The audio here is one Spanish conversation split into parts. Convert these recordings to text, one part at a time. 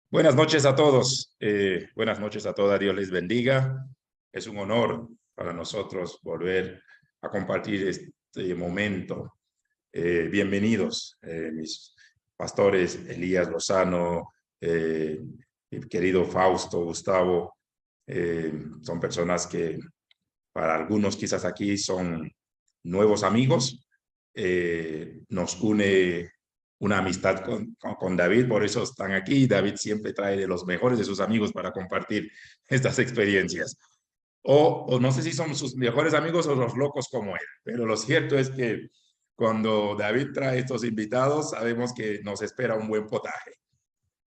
Buenas noches a todos. Buenas noches a todas. Dios les bendiga. Es un honor para nosotros volver a compartir este momento. Bienvenidos, mis pastores Elías Lozano, mi querido Fausto, Gustavo. Son personas que para algunos quizás aquí son nuevos amigos. Nos une una amistad con David, por eso están aquí. David siempre trae de los mejores de sus amigos para compartir estas experiencias. O no sé si son sus mejores amigos o los locos como él, pero lo cierto es que cuando David trae estos invitados, sabemos que nos espera un buen potaje.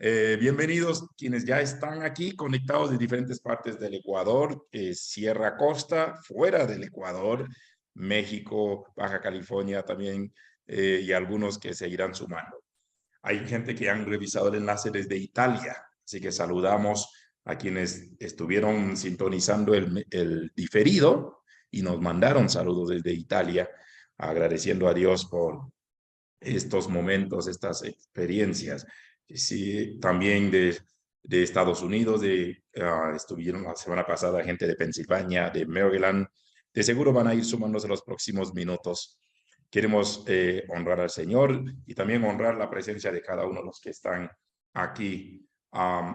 Bienvenidos quienes ya están aquí conectados de diferentes partes del Ecuador, Sierra Costa, fuera del Ecuador, México, Baja California también, y algunos que seguirán sumando. Hay gente que han revisado el enlace desde Italia, así que saludamos a quienes estuvieron sintonizando el diferido y nos mandaron saludos desde Italia, agradeciendo a Dios por estos momentos, estas experiencias. Sí, también de Estados Unidos, estuvieron la semana pasada gente de Pensilvania, de Maryland. De seguro van a ir sumándose los próximos minutos. Queremos honrar al Señor y también honrar la presencia de cada uno de los que están aquí.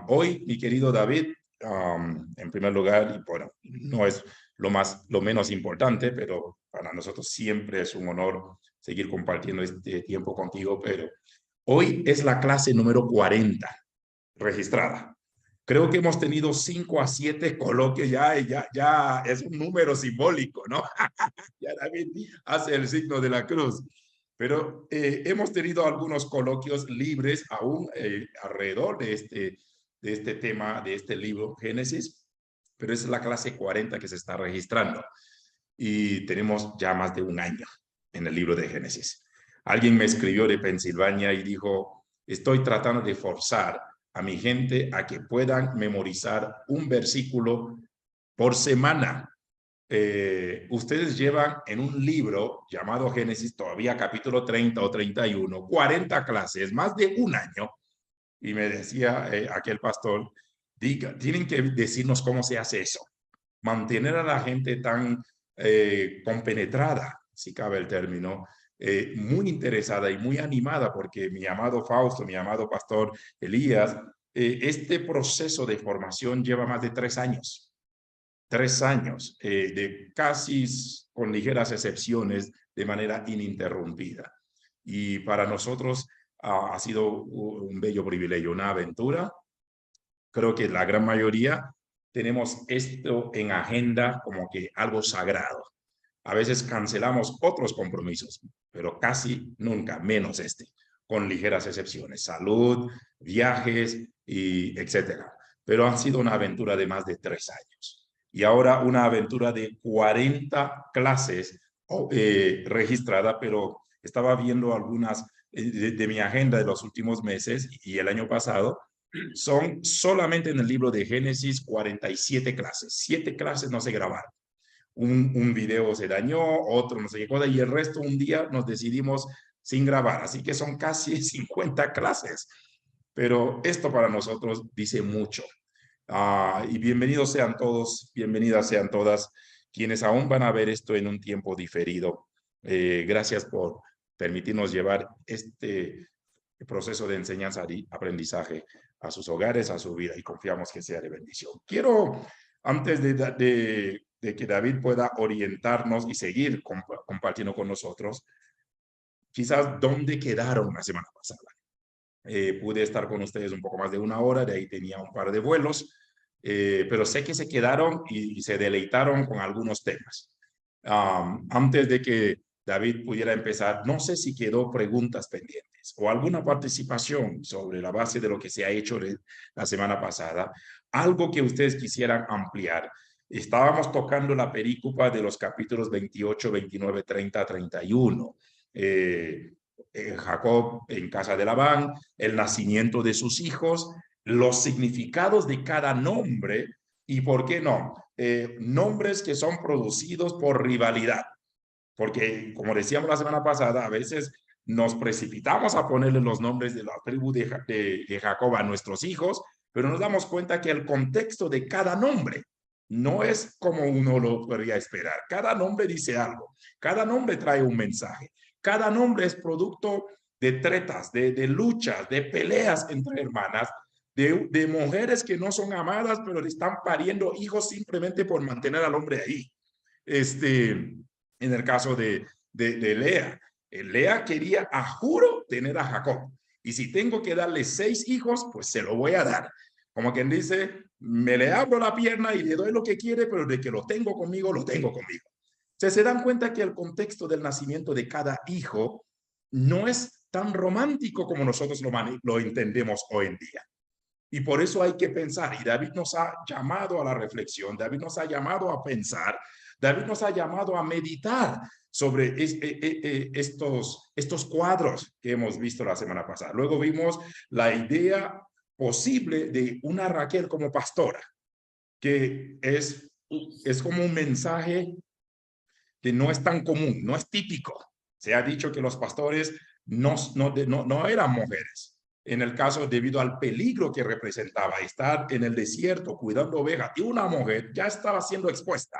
Hoy, mi querido David, en primer lugar, y bueno, no es lo menos importante, pero para nosotros siempre es un honor seguir compartiendo este tiempo contigo, pero hoy es la clase número 40 registrada. Creo que hemos tenido 5 a 7 coloquios ya es un número simbólico, ¿no? Ya David hace el signo de la cruz. Pero hemos tenido algunos coloquios libres aún alrededor de este tema, de este libro, Génesis, pero es la clase 40 que se está registrando y tenemos ya más de un año en el libro de Génesis. Alguien me escribió de Pensilvania y dijo, estoy tratando de forzar a mi gente a que puedan memorizar un versículo por semana. Ustedes llevan en un libro llamado Génesis, todavía capítulo 30 o 31, 40 clases, más de un año. Y me decía aquel pastor, tienen que decirnos cómo se hace eso. Mantener a la gente tan compenetrada, si cabe el término, muy interesada y muy animada, porque mi amado Fausto, mi amado pastor Elías, este proceso de formación lleva más de 3 años. 3 años, de casi con ligeras excepciones, de manera ininterrumpida. Y para nosotros ha sido un bello privilegio, una aventura. Creo que la gran mayoría tenemos esto en agenda como que algo sagrado. A veces cancelamos otros compromisos, pero casi nunca, menos este, con ligeras excepciones, salud, viajes y etcétera. Pero ha sido una aventura de más de 3 años. Y ahora una aventura de 40 clases registrada, pero estaba viendo algunas de mi agenda de los últimos meses y el año pasado, son solamente en el libro de Génesis 47 clases. 7 clases no se grabaron. Un video se dañó, otro no sé qué cosa, y el resto un día nos decidimos sin grabar. Así que son casi 50 clases. Pero esto para nosotros dice mucho. Y bienvenidos sean todos, bienvenidas sean todas quienes aún van a ver esto en un tiempo diferido. Gracias por permitirnos llevar este proceso de enseñanza y aprendizaje a sus hogares, a su vida, y confiamos que sea de bendición. Quiero, antes de que David pueda orientarnos y seguir compartiendo con nosotros, quizás dónde quedaron la semana pasada. Pude estar con ustedes un poco más de una hora, de ahí tenía un par de vuelos, pero sé que se quedaron y se deleitaron con algunos temas. Antes de que David pudiera empezar, no sé si quedó preguntas pendientes o alguna participación sobre la base de lo que se ha hecho la semana pasada, algo que ustedes quisieran ampliar. Estábamos tocando la perícopa de los capítulos 28, 29, 30, 31. Jacob en casa de Labán, el nacimiento de sus hijos, los significados de cada nombre y, ¿por qué no? Nombres que son producidos por rivalidad. Porque, como decíamos la semana pasada, a veces nos precipitamos a ponerle los nombres de la tribu de Jacob a nuestros hijos, pero nos damos cuenta que el contexto de cada nombre no es como uno lo podría esperar. Cada nombre dice algo, cada nombre trae un mensaje, cada nombre es producto de tretas, de luchas, de peleas entre hermanas, de mujeres que no son amadas, pero le están pariendo hijos simplemente por mantener al hombre ahí. En el caso de Lea, Lea quería a juro tener a Jacob. Y si tengo que darle 6 hijos, pues se lo voy a dar. Como quien dice, me le abro la pierna y le doy lo que quiere, pero de que lo tengo conmigo, lo tengo conmigo. Entonces se dan cuenta que el contexto del nacimiento de cada hijo no es tan romántico como nosotros lo entendemos hoy en día. Y por eso hay que pensar, y David nos ha llamado a la reflexión, David nos ha llamado a pensar, David nos ha llamado a meditar sobre estos cuadros que hemos visto la semana pasada. Luego vimos la idea posible de una Raquel como pastora, que es como un mensaje que no es tan común, no es típico. Se ha dicho que los pastores no eran mujeres. En el caso, debido al peligro que representaba estar en el desierto cuidando ovejas, y una mujer ya estaba siendo expuesta.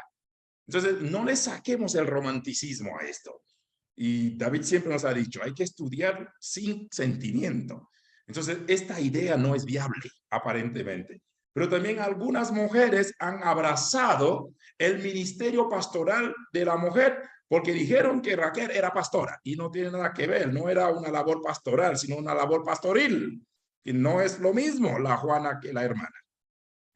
Entonces, no le saquemos el romanticismo a esto. Y David siempre nos ha dicho, hay que estudiar sin sentimiento. Entonces, esta idea no es viable, aparentemente. Pero también algunas mujeres han abrazado el ministerio pastoral de la mujer porque dijeron que Raquel era pastora y no tiene nada que ver, no era una labor pastoral, sino una labor pastoril. Y no es lo mismo la Juana que la hermana.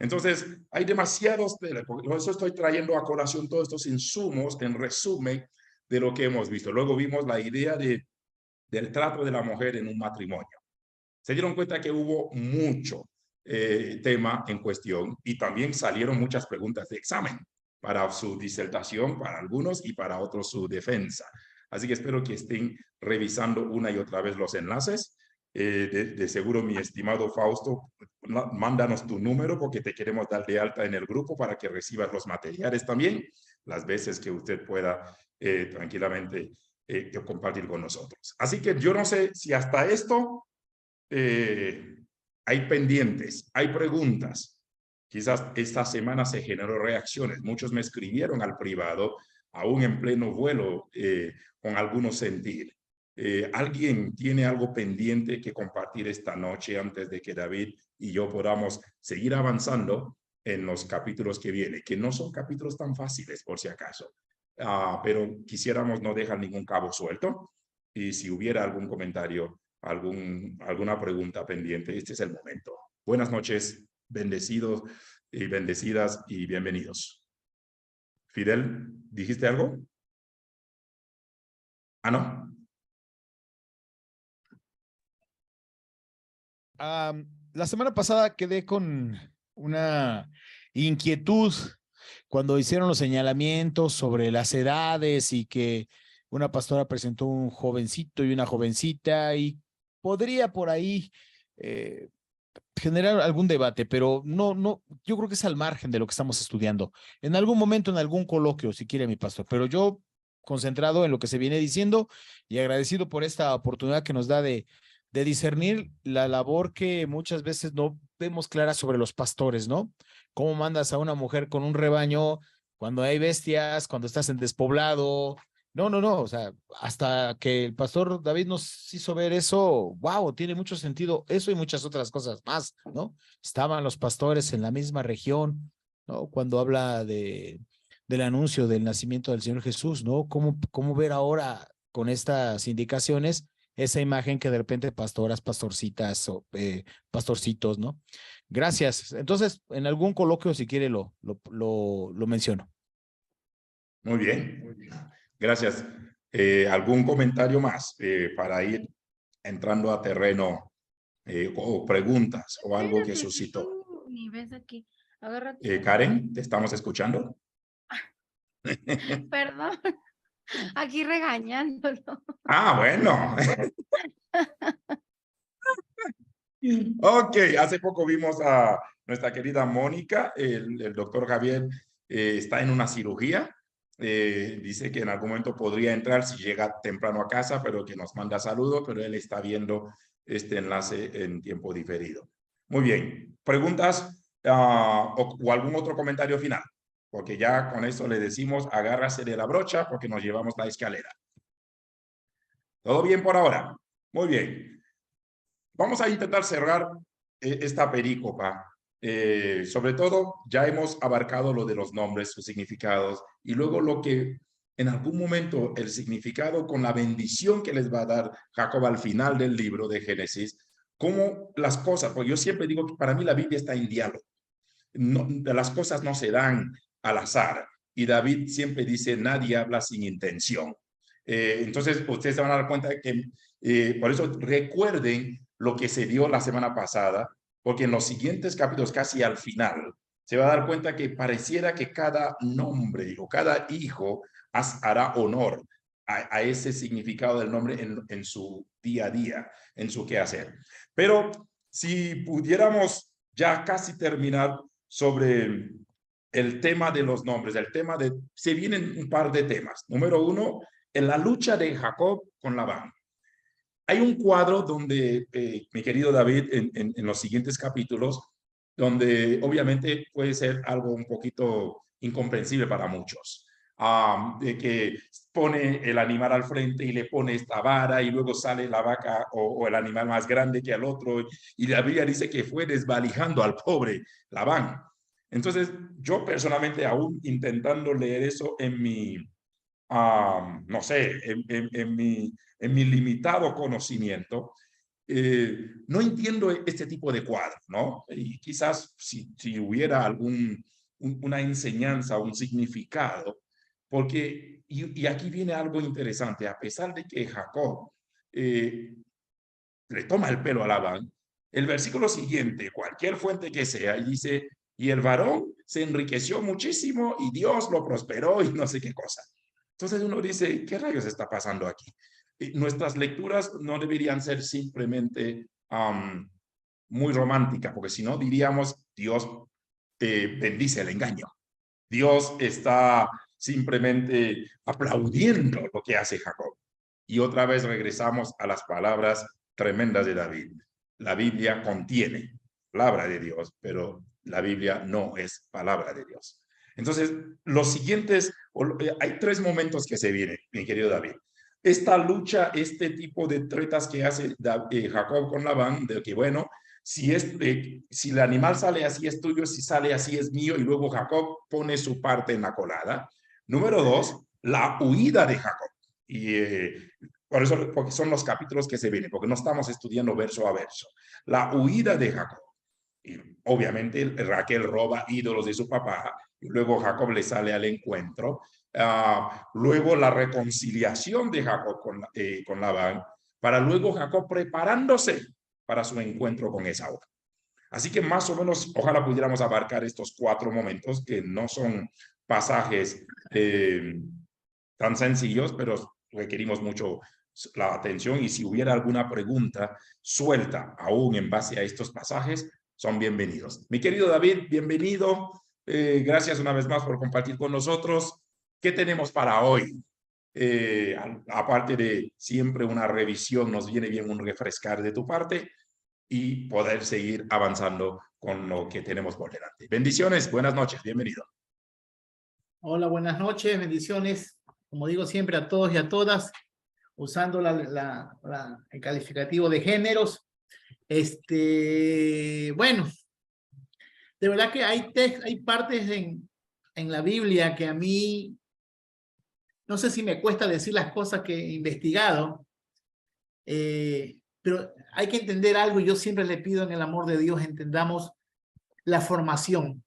Entonces, hay demasiados, por eso estoy trayendo a colación todos estos insumos en resumen de lo que hemos visto. Luego vimos la idea del trato de la mujer en un matrimonio. Se dieron cuenta que hubo mucho tema en cuestión y también salieron muchas preguntas de examen para su disertación, para algunos y para otros su defensa. Así que espero que estén revisando una y otra vez los enlaces. De seguro, mi estimado Fausto, mándanos tu número porque te queremos dar de alta en el grupo para que recibas los materiales también, las veces que usted pueda tranquilamente compartir con nosotros. Así que yo no sé si hasta esto hay pendientes, hay preguntas. Quizás esta semana se generó reacciones. Muchos me escribieron al privado, aún en pleno vuelo, con algunos sentir. ¿Alguien tiene algo pendiente que compartir esta noche antes de que David y yo podamos seguir avanzando en los capítulos que vienen? Que no son capítulos tan fáciles, por si acaso. Pero quisiéramos no dejar ningún cabo suelto. Y si hubiera algún comentario, alguna pregunta pendiente, este es el momento. Buenas noches, bendecidos y bendecidas y bienvenidos. Fidel, ¿dijiste algo? ¿No? La semana pasada quedé con una inquietud cuando hicieron los señalamientos sobre las edades y que una pastora presentó un jovencito y una jovencita y podría por ahí generar algún debate, pero no, yo creo que es al margen de lo que estamos estudiando. En algún momento, en algún coloquio, si quiere mi pastor, pero yo concentrado en lo que se viene diciendo y agradecido por esta oportunidad que nos da de discernir la labor que muchas veces no vemos clara sobre los pastores, ¿no? ¿Cómo mandas a una mujer con un rebaño cuando hay bestias, cuando estás en despoblado? No, o sea, hasta que el pastor David nos hizo ver eso, wow, tiene mucho sentido eso y muchas otras cosas más, ¿no? Estaban los pastores en la misma región, ¿no? Cuando habla del anuncio del nacimiento del Señor Jesús, ¿no? ¿Cómo ver ahora con estas indicaciones esa imagen que de repente pastoras, pastorcitas o pastorcitos, ¿no? Gracias. Entonces, en algún coloquio, si quiere, lo menciono. Muy bien. Gracias. ¿Algún comentario más para ir entrando a terreno o preguntas o algo que suscitó? Ni ves aquí. Agárrate. Karen, ¿te estamos escuchando? Perdón. Aquí regañándolo. Bueno. Ok, hace poco vimos a nuestra querida Mónica, el doctor Javier está en una cirugía, dice que en algún momento podría entrar si llega temprano a casa, pero que nos manda saludos, pero él está viendo este enlace en tiempo diferido. Muy bien. ¿Preguntas o algún otro comentario final? Porque ya con esto le decimos, agárrase de la brocha porque nos llevamos la escalera. ¿Todo bien por ahora? Muy bien. Vamos a intentar cerrar esta perícopa. Sobre todo, ya hemos abarcado lo de los nombres, sus significados, y luego lo que en algún momento el significado con la bendición que les va a dar Jacob al final del libro de Génesis, cómo las cosas, porque yo siempre digo que para mí la Biblia está en diálogo. No, las cosas no se dan al azar. Y David siempre dice, nadie habla sin intención. Entonces, ustedes se van a dar cuenta de que, por eso recuerden lo que se dio la semana pasada, porque en los siguientes capítulos, casi al final, se va a dar cuenta que pareciera que cada nombre o cada hijo hará honor a ese significado del nombre en su día a día, en su quehacer. Pero si pudiéramos ya casi terminar sobre el tema de los nombres, se vienen un par de temas. Número uno, en la lucha de Jacob con Labán. Hay un cuadro donde, mi querido David, en los siguientes capítulos, donde obviamente puede ser algo un poquito incomprensible para muchos. De que pone el animal al frente y le pone esta vara y luego sale la vaca o el animal más grande que al otro y la Biblia dice que fue desvalijando al pobre Labán. Entonces, yo personalmente aún intentando leer eso en mi, no sé, en mi limitado conocimiento, no entiendo este tipo de cuadro, ¿no? Y quizás si hubiera una enseñanza, un significado, porque, y aquí viene algo interesante, a pesar de que Jacob le toma el pelo a Labán, el versículo siguiente, cualquier fuente que sea, y dice, y el varón se enriqueció muchísimo y Dios lo prosperó y no sé qué cosa. Entonces uno dice, ¿qué rayos está pasando aquí? Nuestras lecturas no deberían ser simplemente muy románticas, porque si no diríamos, Dios bendice el engaño. Dios está simplemente aplaudiendo lo que hace Jacob. Y otra vez regresamos a las palabras tremendas de David. La Biblia contiene palabra de Dios, pero la Biblia no es palabra de Dios. Entonces, los siguientes, hay tres momentos que se vienen, mi querido David. Esta lucha, este tipo de tretas que hace Jacob con Labán, de que bueno, si el animal sale así es tuyo, si sale así es mío, y luego Jacob pone su parte en la colada. Número dos, la huida de Jacob. Y por eso, porque son los capítulos que se vienen, porque no estamos estudiando verso a verso. La huida de Jacob. Y obviamente Raquel roba ídolos de su papá, y luego Jacob le sale al encuentro. Luego la reconciliación de Jacob con Labán, para luego Jacob preparándose para su encuentro con Esaú. Así que más o menos, ojalá pudiéramos abarcar estos cuatro momentos, que no son pasajes tan sencillos, pero requerimos mucho la atención, y si hubiera alguna pregunta suelta aún en base a estos pasajes, son bienvenidos. Mi querido David, bienvenido. Gracias una vez más por compartir con nosotros. ¿Qué tenemos para hoy? Aparte de siempre una revisión, nos viene bien un refrescar de tu parte y poder seguir avanzando con lo que tenemos por delante. Bendiciones, buenas noches, bienvenido. Hola, buenas noches, bendiciones. Como digo siempre a todos y a todas, usando el calificativo de géneros. Bueno, de verdad que hay partes en la Biblia que a mí, no sé si me cuesta decir las cosas que he investigado, pero hay que entender algo, y yo siempre le pido en el amor de Dios, entendamos la formación.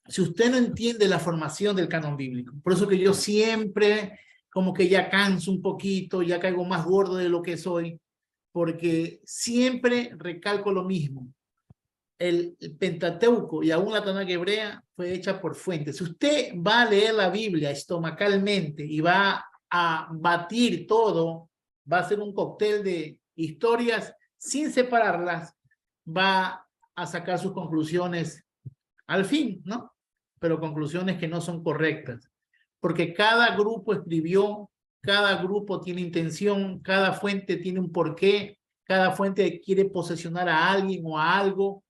Si usted no entiende la formación del canon bíblico, por eso que yo siempre como que ya canso un poquito, ya caigo más gordo de lo que soy, porque siempre recalco lo mismo. El Pentateuco y aún la Tanakh hebrea fue hecha por fuentes. Si usted va a leer la Biblia estomacalmente y va a batir todo, va a hacer un cóctel de historias sin separarlas, va a sacar sus conclusiones al fin, ¿no? Pero conclusiones que no son correctas. Porque cada grupo escribió, cada grupo tiene intención, cada fuente tiene un porqué, cada fuente quiere posesionar a alguien o a algo.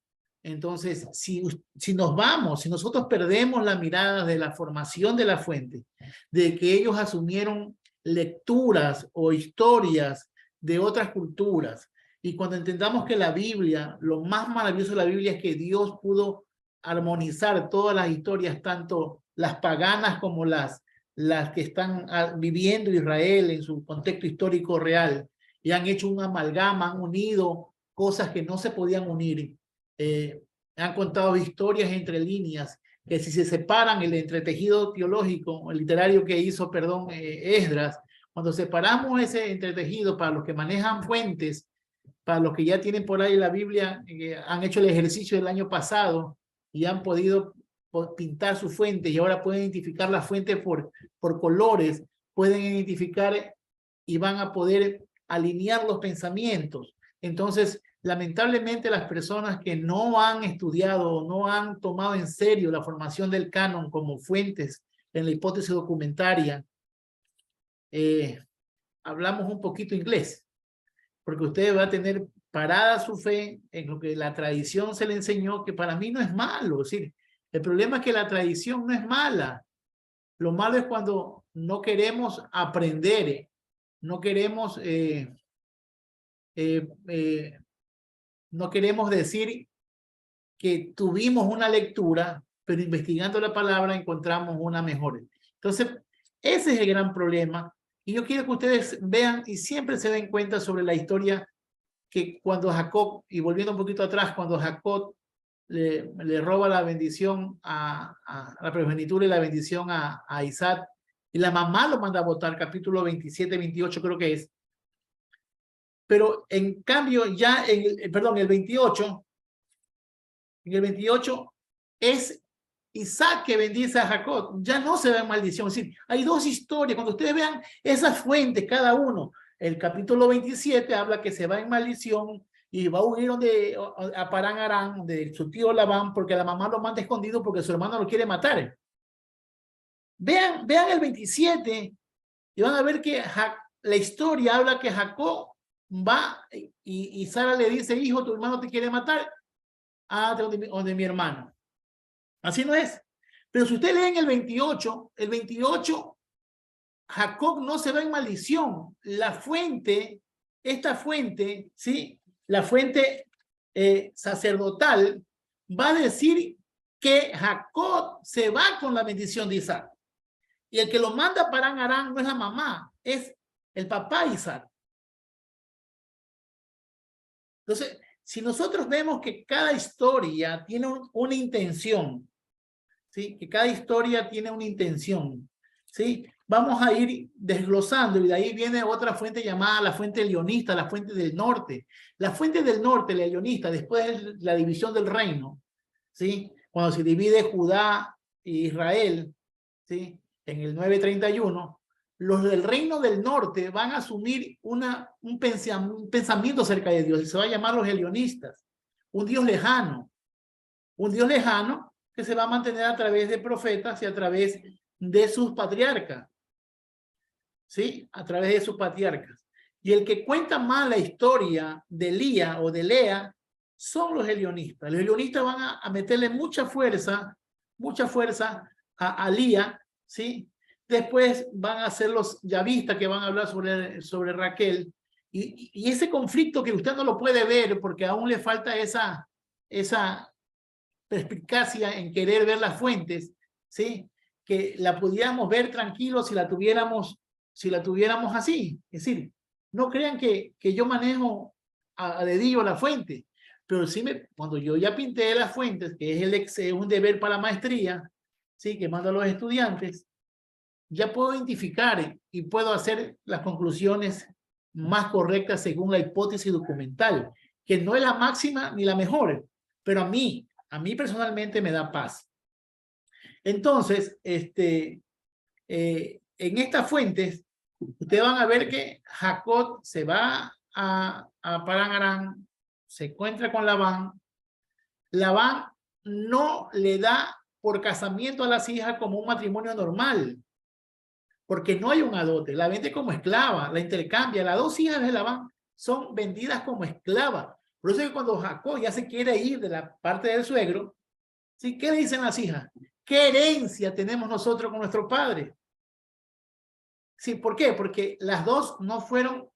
Entonces, si nosotros perdemos la mirada de la formación de la fuente, de que ellos asumieron lecturas o historias de otras culturas, y cuando entendamos que la Biblia, lo más maravilloso de la Biblia es que Dios pudo armonizar todas las historias, tanto las paganas como las que están viviendo Israel en su contexto histórico real, y han hecho un amalgama, han unido cosas que no se podían unir. Han contado historias entre líneas que si se separan el entretejido teológico, el literario que hizo, Esdras, cuando separamos ese entretejido para los que manejan fuentes, para los que ya tienen por ahí la Biblia, han hecho el ejercicio del año pasado y han podido pintar su fuente y ahora pueden identificar la fuente por colores, pueden identificar y van a poder alinear los pensamientos. Entonces, lamentablemente las personas que no han estudiado o no han tomado en serio la formación del canon como fuentes en la hipótesis documentaria, hablamos un poquito inglés, porque usted va a tener parada su fe en lo que la tradición se le enseñó, que para mí no es malo. Es decir, el problema es que la tradición no es mala. Lo malo es cuando no queremos aprender, no queremos no queremos decir que tuvimos una lectura, pero investigando la palabra encontramos una mejor. Entonces, ese es el gran problema. Y yo quiero que ustedes vean y siempre se den cuenta sobre la historia que cuando Jacob, y volviendo un poquito atrás, cuando Jacob le roba la bendición a la primogenitura y la bendición a Isaac, y la mamá lo manda a votar, capítulo 27, 28 creo que es. Pero en cambio ya el 28, en el 28 es Isaac que bendice a Jacob, ya no se ve maldición. Es decir, hay dos historias, cuando ustedes vean esas fuentes cada uno, el capítulo 27 habla que se va en maldición y va a huir a Parán Aram, de su tío Labán, porque la mamá lo manda escondido porque su hermano lo quiere matar. Vean el 27 y van a ver que la historia habla que Jacob va y Sara le dice, hijo, tu hermano te quiere matar, donde mi hermano. Así no es. Pero si usted lee en el 28, Jacob no se va en maldición. La fuente, esta fuente, ¿sí? La fuente sacerdotal va a decir que Jacob se va con la bendición de Isaac. Y el que lo manda a Parán Aram no es la mamá, es el papá Isaac. Entonces, si nosotros vemos que cada historia tiene una intención, ¿sí? Que cada historia tiene una intención, ¿sí? Vamos a ir desglosando y de ahí viene otra fuente llamada la fuente leonista, la fuente del norte. La fuente del norte, la leonista, después de la división del reino, ¿sí? Cuando se divide Judá e Israel, ¿sí? En el 931, los del reino del norte van a asumir un pensamiento acerca de Dios y se va a llamar los helionistas, un Dios lejano que se va a mantener a través de profetas y a través de sus patriarcas, ¿sí? A través de sus patriarcas. Y el que cuenta más la historia de Lía o de Lea son los helionistas. Los helionistas van a meterle mucha fuerza a Lía, ¿sí? Después van a ser los yavistas que van a hablar sobre Raquel. Y ese conflicto que usted no lo puede ver porque aún le falta esa perspicacia en querer ver las fuentes, ¿sí? Que la pudiéramos ver tranquilo si la tuviéramos así. Es decir, no crean que yo manejo a dedillo la fuente, pero sí cuando yo ya pinté las fuentes, que es un deber para la maestría, ¿sí? Que mando a los estudiantes, ya puedo identificar y puedo hacer las conclusiones más correctas según la hipótesis documental, que no es la máxima ni la mejor, pero a mí personalmente me da paz. Entonces, en estas fuentes, ustedes van a ver que Jacob se va a Parán Aram, se encuentra con Labán. Labán no le da por casamiento a las hijas como un matrimonio normal, porque no hay un adote, la vende como esclava, la intercambia. Las dos hijas de Labán son vendidas como esclavas, Por eso es que cuando Jacob ya se quiere ir de la parte del suegro, ¿sí? ¿Qué le dicen las hijas? ¿Qué herencia tenemos nosotros con nuestro padre? Sí, ¿por qué? Porque las dos no fueron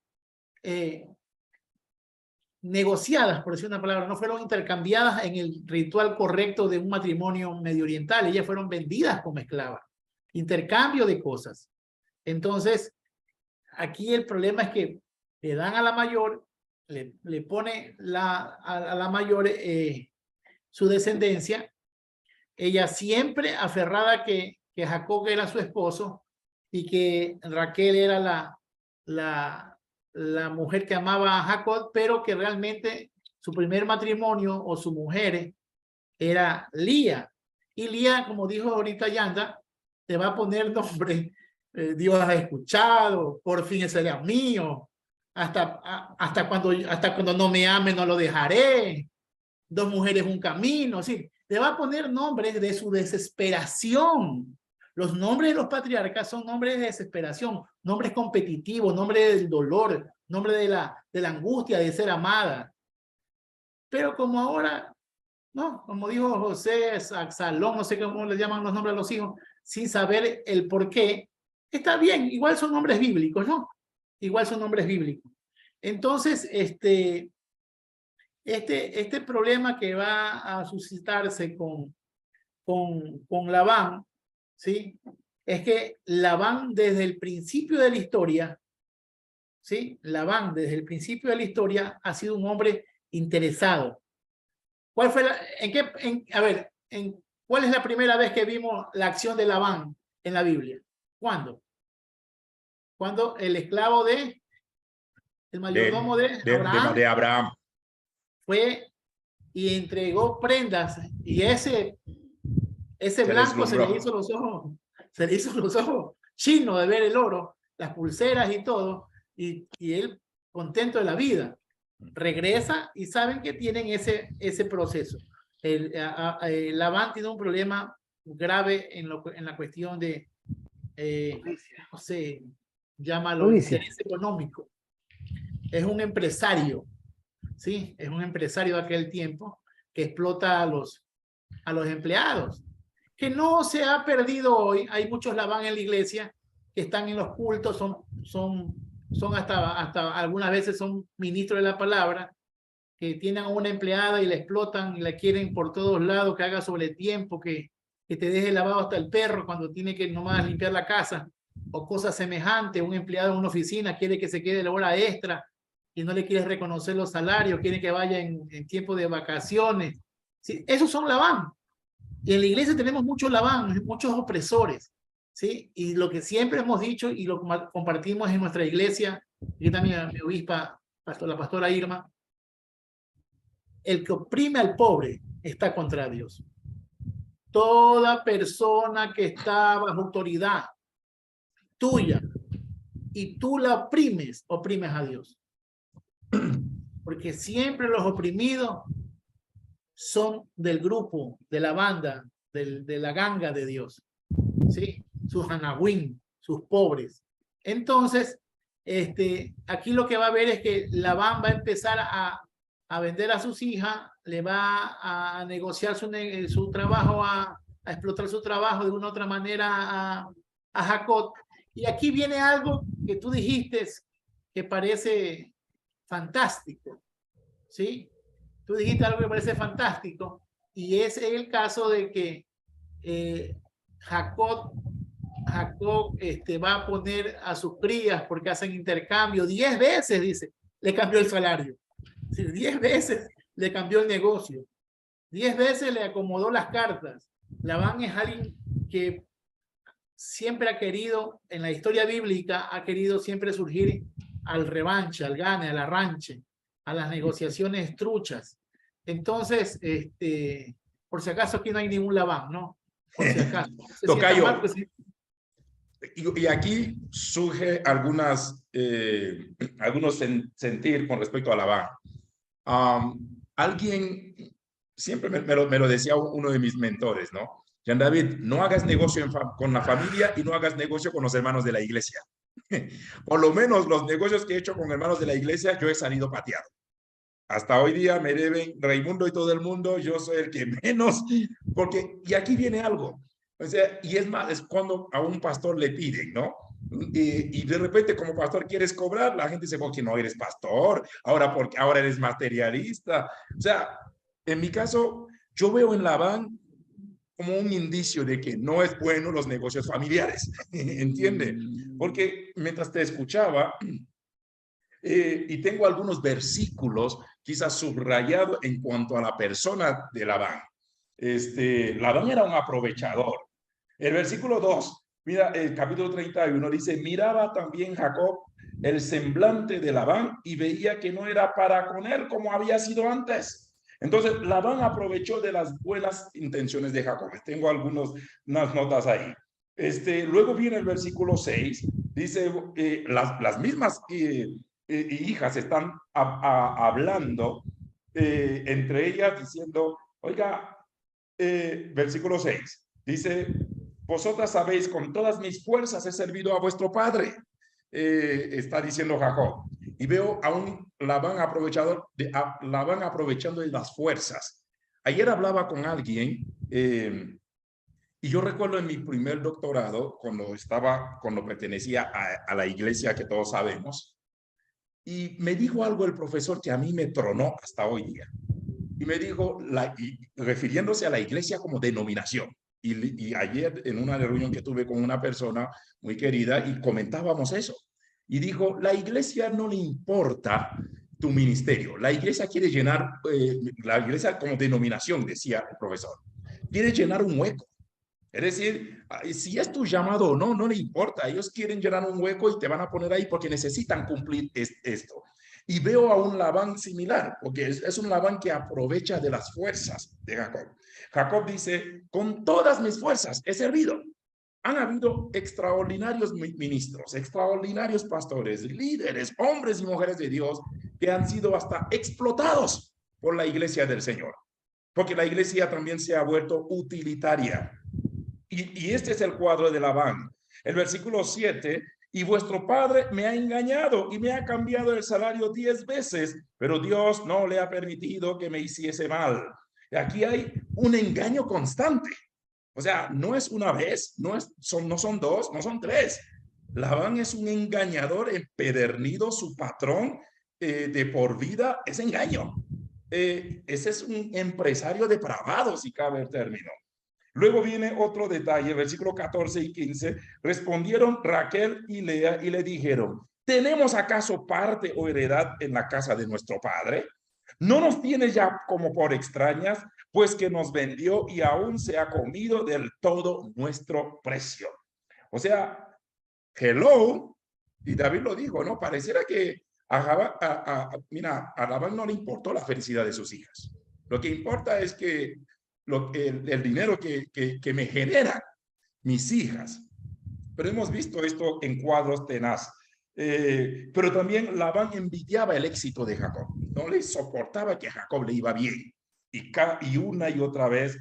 negociadas, por decir una palabra, no fueron intercambiadas en el ritual correcto de un matrimonio medio oriental. Ellas fueron vendidas como esclavas. Intercambio de cosas. Entonces, aquí el problema es que le dan a la mayor, le pone a la mayor su descendencia. Ella siempre aferrada que Jacob era su esposo y que Raquel era la mujer que amaba a Jacob, pero que realmente su primer matrimonio o su mujer era Lía. Y Lía, como dijo ahorita Yanda, te va a poner nombre. Dios ha escuchado, por fin será mío. Hasta cuando no me ame no lo dejaré. Dos mujeres, un camino. Sí, te va a poner nombres de su desesperación. Los nombres de los patriarcas son nombres de desesperación, nombres competitivos, nombres del dolor, nombres de la angustia de ser amada. Pero como ahora, no, como dijo José, Salón, no sé cómo le llaman los nombres a los hijos, sin saber el por qué, está bien, igual son nombres bíblicos, ¿no? Igual son nombres bíblicos. Entonces, este problema que va a suscitarse con Labán, ¿sí? Es que Labán desde el principio de la historia, ¿sí? Labán desde el principio de la historia ha sido un hombre interesado. ¿Cuál fue ¿cuál es la primera vez que vimos la acción de Labán en la Biblia? ¿Cuándo? Cuando el esclavo el mayordomo de Abraham fue y entregó prendas, y ese blanco se le hizo los ojos chinos de ver el oro, las pulseras y todo, y él contento de la vida. Regresa y saben que tienen ese proceso. Labán tiene un problema grave en la cuestión de, no sé, llámalo interés económico. Es un empresario, ¿sí? Es un empresario de aquel tiempo que explota a los empleados, que no se ha perdido hoy. Hay muchos Labán en la iglesia que están en los cultos, son hasta algunas veces son ministros de la palabra, que tienen a una empleada y la explotan y la quieren por todos lados, que haga sobre el tiempo, que te deje lavado hasta el perro cuando tiene que nomás limpiar la casa, o cosas semejantes. Un empleado en una oficina quiere que se quede la hora extra y no le quiere reconocer los salarios, quiere que vaya en tiempo de vacaciones. ¿Sí? Esos son Labán. Y en la iglesia tenemos muchos Labán, muchos opresores. ¿Sí? Y lo que siempre hemos dicho y lo compartimos en nuestra iglesia, y también mi obispa, la pastora Irma, el que oprime al pobre está contra Dios. Toda persona que está bajo autoridad tuya y tú la oprimes a Dios. Porque siempre los oprimidos son del grupo, de la banda, de la ganga de Dios. ¿Sí? Sus anahuín, sus pobres. Entonces, aquí lo que va a ver es que Labán va a empezar a vender a sus hijas, le va a negociar su trabajo, a explotar su trabajo de una u otra manera a Jacob. Y aquí viene algo que tú dijiste que parece fantástico, ¿sí? Tú dijiste algo que parece fantástico, y es el caso de que Jacob va a poner a sus crías, porque hacen intercambio 10 veces, dice, le cambió el salario. Sí, 10 veces le cambió el negocio. 10 veces le acomodó las cartas. Labán es alguien que siempre ha querido, en la historia bíblica, ha querido siempre surgir al revanche, al gane, al arranche, a las negociaciones truchas. Entonces, por si acaso aquí no hay ningún Labán, ¿no? Por si acaso. Tocayo. Y aquí surge algunos sentir con respecto a Labán. Alguien siempre me lo decía uno de mis mentores, ¿no? Jean David, no hagas negocio con la familia y no hagas negocio con los hermanos de la iglesia. Por lo menos los negocios que he hecho con hermanos de la iglesia, yo he salido pateado. hasta hoy día me deben Raimundo y todo el mundo, yo soy el que menos, porque, y aquí viene algo, o sea, y es más, es cuando a un pastor le piden, ¿no? Y de repente como pastor quieres cobrar, la gente dice, porque no eres pastor, ahora porque ahora eres materialista. O sea, en mi caso, yo veo en Labán como un indicio de que no es bueno los negocios familiares, ¿entiende? Porque mientras te escuchaba, y tengo algunos versículos quizás subrayados en cuanto a la persona de Labán. Labán era un aprovechador. El versículo 2, mira, el capítulo 31 dice, miraba también Jacob el semblante de Labán y veía que no era para con él como había sido antes. Entonces, Labán aprovechó de las buenas intenciones de Jacob. Tengo unas notas ahí. Luego viene el versículo 6, dice, las mismas hijas están hablando entre ellas diciendo, oiga, versículo 6, dice, vosotras sabéis, con todas mis fuerzas he servido a vuestro padre, está diciendo Jacob. Y veo a un Labán aprovechando de las fuerzas. Ayer hablaba con alguien, y yo recuerdo en mi primer doctorado, cuando pertenecía a la iglesia que todos sabemos, y me dijo algo el profesor que a mí me tronó hasta hoy día. Y me dijo, refiriéndose a la iglesia como denominación. Y ayer en una reunión que tuve con una persona muy querida y comentábamos eso. Y dijo, la iglesia no le importa tu ministerio. La iglesia quiere llenar, la iglesia como denominación, decía el profesor, quiere llenar un hueco. Es decir, si es tu llamado o no, no le importa. Ellos quieren llenar un hueco y te van a poner ahí porque necesitan cumplir esto. Y veo a un Labán similar, porque es un Labán que aprovecha de las fuerzas de Jacob. Jacob dice, con todas mis fuerzas he servido. Han habido extraordinarios ministros, extraordinarios pastores, líderes, hombres y mujeres de Dios que han sido hasta explotados por la iglesia del Señor. Porque la iglesia también se ha vuelto utilitaria. Y este es el cuadro de Labán. El versículo 7, y vuestro padre me ha engañado y me ha cambiado el salario 10 veces, pero Dios no le ha permitido que me hiciese mal. Y aquí hay un engaño constante. O sea, no es una vez, no son dos, no son tres. Labán es un engañador empedernido, su patrón de por vida es engaño. Ese es un empresario depravado, si cabe el término. Luego viene otro detalle, versículo 14 y 15. Respondieron Raquel y Lea y le dijeron, ¿tenemos acaso parte o heredad en la casa de nuestro padre? ¿No nos tiene ya como por extrañas, pues que nos vendió y aún se ha comido del todo nuestro precio? O sea, hello, y David lo dijo, ¿no? Pareciera que a Labán no le importó la felicidad de sus hijas. Lo que importa es que el dinero que me generan mis hijas. Pero hemos visto esto en cuadros tenaz. Pero también Labán envidiaba el éxito de Jacob. No le soportaba que a Jacob le iba bien. Y una y otra vez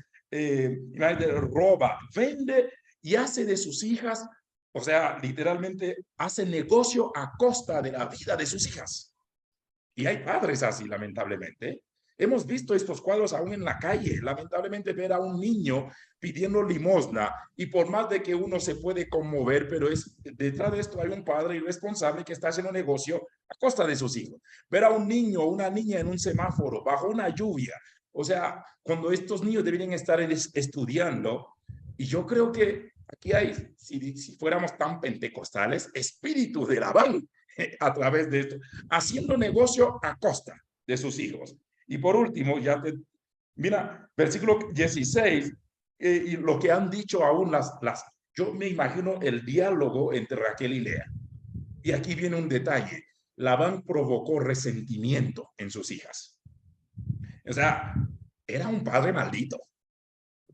roba, vende y hace de sus hijas, o sea, literalmente hace negocio a costa de la vida de sus hijas. Y hay padres así, lamentablemente. Hemos visto estos cuadros aún en la calle. Lamentablemente ver a un niño pidiendo limosna y por más de que uno se puede conmover, pero detrás de esto hay un padre irresponsable que está haciendo negocio a costa de sus hijos. Ver a un niño o una niña en un semáforo bajo una lluvia. O sea, cuando estos niños deberían estar estudiando, y yo creo que aquí hay, si fuéramos tan pentecostales, espíritu de Labán a través de esto, haciendo negocio a costa de sus hijos. Y por último, mira, versículo 16, y lo que han dicho aún yo me imagino el diálogo entre Raquel y Lea. Y aquí viene un detalle. Labán provocó resentimiento en sus hijas. O sea, era un padre maldito.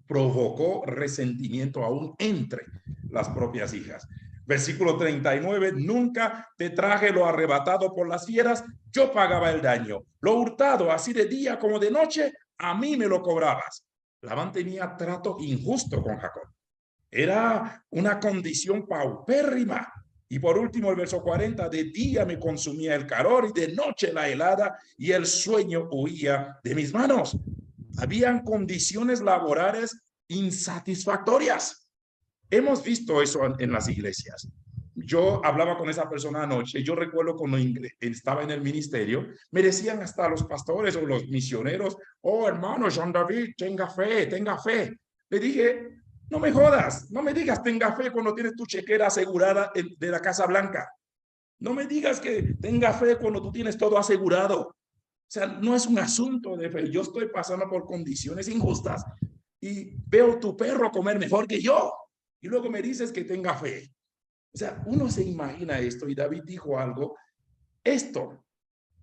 Provocó resentimiento aún entre las propias hijas. Versículo 39, nunca te traje lo arrebatado por las fieras, yo pagaba el daño. Lo hurtado, así de día como de noche, a mí me lo cobrabas. Labán tenía trato injusto con Jacob. Era una condición paupérrima. Y por último, el verso 40, de día me consumía el calor y de noche la helada y el sueño huía de mis manos. Habían condiciones laborales insatisfactorias. Hemos visto eso en las iglesias. Yo hablaba con esa persona anoche. Yo recuerdo cuando estaba en el ministerio, me decían hasta los pastores o los misioneros, oh hermano Jean David, tenga fe, tenga fe. Le dije, no me jodas, no me digas tenga fe cuando tienes tu chequera asegurada de la Casa Blanca. No me digas que tenga fe cuando tú tienes todo asegurado. O sea, no es un asunto de fe. Yo estoy pasando por condiciones injustas y veo tu perro comer mejor que yo. Y luego me dices que tenga fe. O sea, uno se imagina esto y David dijo algo. Esto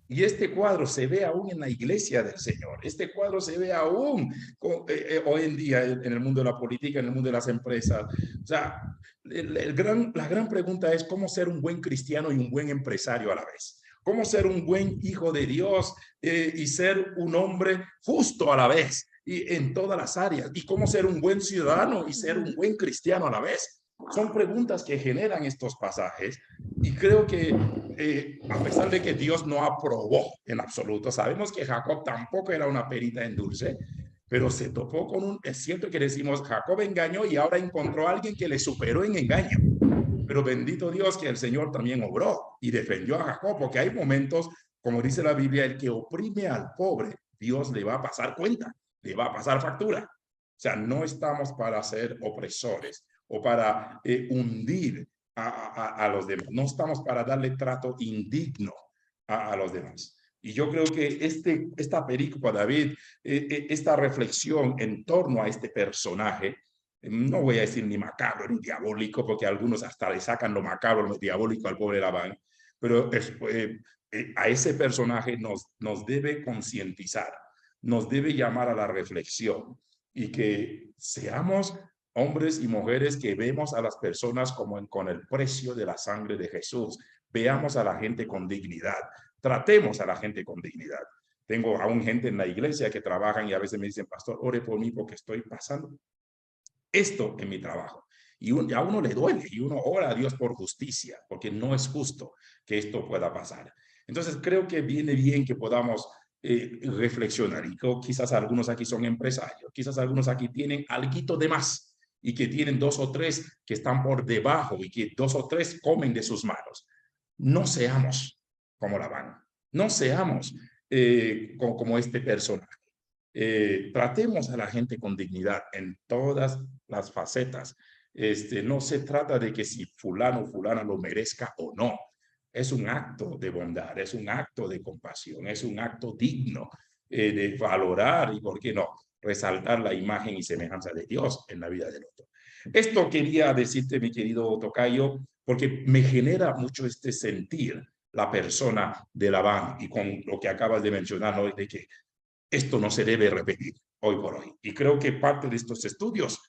y este cuadro se ve aún en la iglesia del Señor. Este cuadro se ve aún hoy en día en el mundo de la política, en el mundo de las empresas. O sea, la gran pregunta es cómo ser un buen cristiano y un buen empresario a la vez. Cómo ser un buen hijo de Dios y ser un hombre justo a la vez y en todas las áreas. Y cómo ser un buen ciudadano y ser un buen cristiano a la vez. Son preguntas que generan estos pasajes y creo que a pesar de que Dios no aprobó en absoluto, sabemos que Jacob tampoco era una perita en dulce, pero se topó con es cierto que decimos Jacob engañó y ahora encontró a alguien que le superó en engaño, pero bendito Dios que el Señor también obró y defendió a Jacob, porque hay momentos, como dice la Biblia, el que oprime al pobre, Dios le va a pasar cuenta, le va a pasar factura. O sea, no estamos para ser opresores o para hundir a los demás. No estamos para darle trato indigno a los demás. Y yo creo que esta pericopa, David, esta reflexión en torno a este personaje, no voy a decir ni macabro ni diabólico, porque algunos hasta le sacan lo macabro, lo diabólico al pobre Labán, pero a ese personaje nos debe concientizar, nos debe llamar a la reflexión y que seamos hombres y mujeres que vemos a las personas como con el precio de la sangre de Jesús. Veamos a la gente con dignidad. Tratemos a la gente con dignidad. Tengo aún gente en la iglesia que trabajan y a veces me dicen, pastor, ore por mí porque estoy pasando esto en mi trabajo. Y a uno le duele y uno ora a Dios por justicia, porque no es justo que esto pueda pasar. Entonces creo que viene bien que podamos reflexionar. Y creo, quizás algunos aquí son empresarios, quizás algunos aquí tienen alguito de más y que tienen 2 o 3 que están por debajo y que 2 o 3 comen de sus manos. No seamos como Labán, no seamos como este personaje. Tratemos a la gente con dignidad en todas las facetas. No se trata de que si fulano o fulana lo merezca o no. Es un acto de bondad, es un acto de compasión, es un acto digno de valorar y, ¿por qué no?, resaltar la imagen y semejanza de Dios en la vida del otro. Esto quería decirte, mi querido tocayo, porque me genera mucho este sentir la persona de Labán y con lo que acabas de mencionar hoy, de que esto no se debe repetir hoy por hoy. Y creo que parte de estos estudios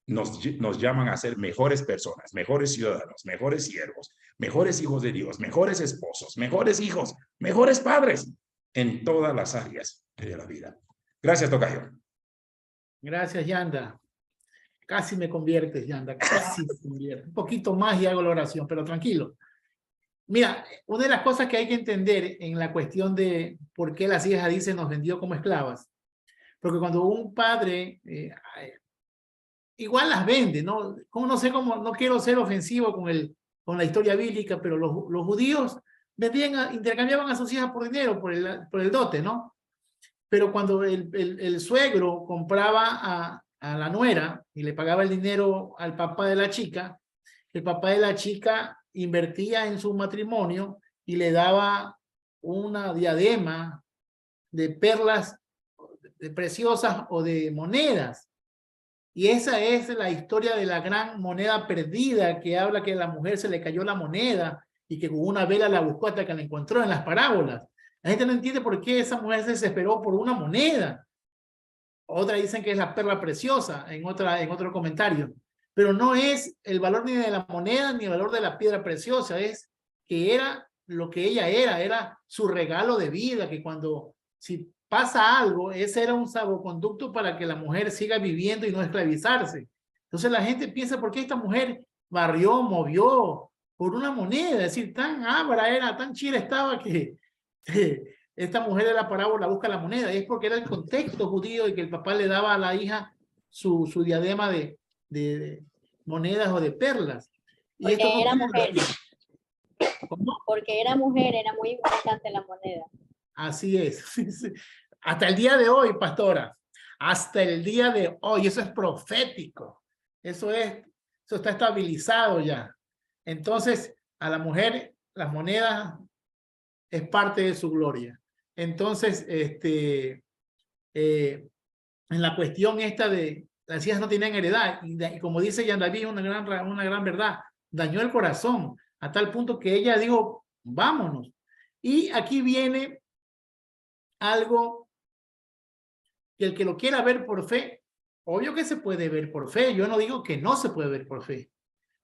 nos llaman a ser mejores personas, mejores ciudadanos, mejores siervos, mejores hijos de Dios, mejores esposos, mejores hijos, mejores padres en todas las áreas de la vida. Gracias, tocayo. Gracias, Yanda. Casi me conviertes, Yanda, casi me conviertes. Un poquito más y hago la oración, pero tranquilo. Mira, una de las cosas que hay que entender en la cuestión de por qué las hijas dicen nos vendió como esclavas, porque cuando un padre igual las vende, ¿no? Como no sé cómo, no quiero ser ofensivo con la historia bíblica, pero los judíos intercambiaban a sus hijas por dinero, por el dote, ¿no? Pero cuando el suegro compraba a la nuera y le pagaba el dinero al papá de la chica, el papá de la chica invertía en su matrimonio y le daba una diadema de perlas preciosas o de monedas. Y esa es la historia de la gran moneda perdida, que habla que a la mujer se le cayó la moneda y que con una vela la buscó hasta que la encontró en las parábolas. La gente no entiende por qué esa mujer se desesperó por una moneda. Otra dicen que es la perla preciosa en otro comentario. Pero no es el valor ni de la moneda ni el valor de la piedra preciosa, es que era lo que ella era su regalo de vida, que si pasa algo, ese era un salvoconducto para que la mujer siga viviendo y no esclavizarse. Entonces la gente piensa, ¿por qué esta mujer barrió, movió por una moneda, es decir, tan ábara era, tan chida estaba que esta mujer de la parábola busca la moneda, y es porque era el contexto judío de que el papá le daba a la hija su diadema de monedas o de perlas. Y porque esto no era quiere mujer. decir- ¿Cómo? Porque era mujer, era muy importante la moneda. Así es. Hasta el día de hoy, pastora. Hasta el día de hoy. Eso es profético. Eso está estabilizado ya. Entonces, a la mujer, las monedas es parte de su gloria. Entonces, en la cuestión esta de las hijas no tienen heredad, y como dice Jan David, una gran verdad, dañó el corazón a tal punto que ella dijo, vámonos. Y aquí viene algo que el que lo quiera ver por fe, obvio que se puede ver por fe, yo no digo que no se puede ver por fe,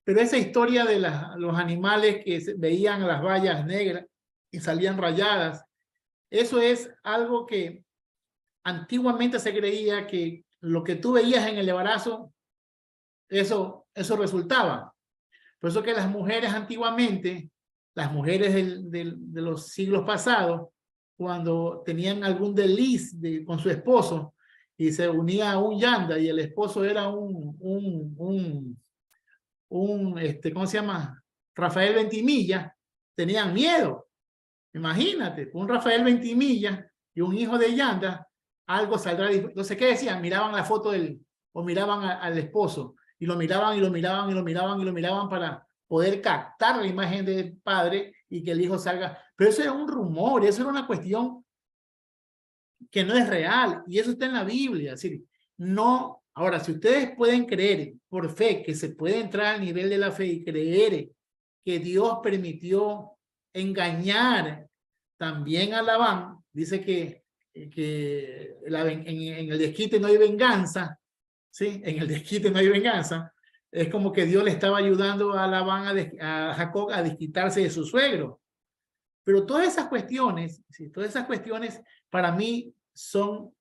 pero esa historia de los animales que veían las vallas negras y salían rayadas, eso es algo que antiguamente se creía que lo que tú veías en el embarazo, eso resultaba. Por eso que las mujeres antiguamente, las mujeres de los siglos pasados, cuando tenían algún desliz con su esposo y se unía a un yanda y el esposo era ¿cómo se llama? Rafael Ventimilla, tenían miedo. Imagínate, un Rafael Ventimilla y un hijo de yanda, algo saldrá. Entonces, ¿qué decían? Miraban la foto o miraban al esposo y lo miraban y lo miraban y lo miraban y lo miraban para poder captar la imagen del padre y que el hijo salga. Pero eso era un rumor, eso era una cuestión que no es real y eso está en la Biblia. Es decir, no, ahora, si ustedes pueden creer por fe que se puede entrar al nivel de la fe y creer que Dios permitió engañar también a Labán, dice que en el desquite no hay venganza, ¿sí? En el desquite no hay venganza. Es como que Dios le estaba ayudando a Labán, a Jacob a desquitarse de su suegro. Pero todas esas cuestiones, ¿sí? Todas esas cuestiones para mí son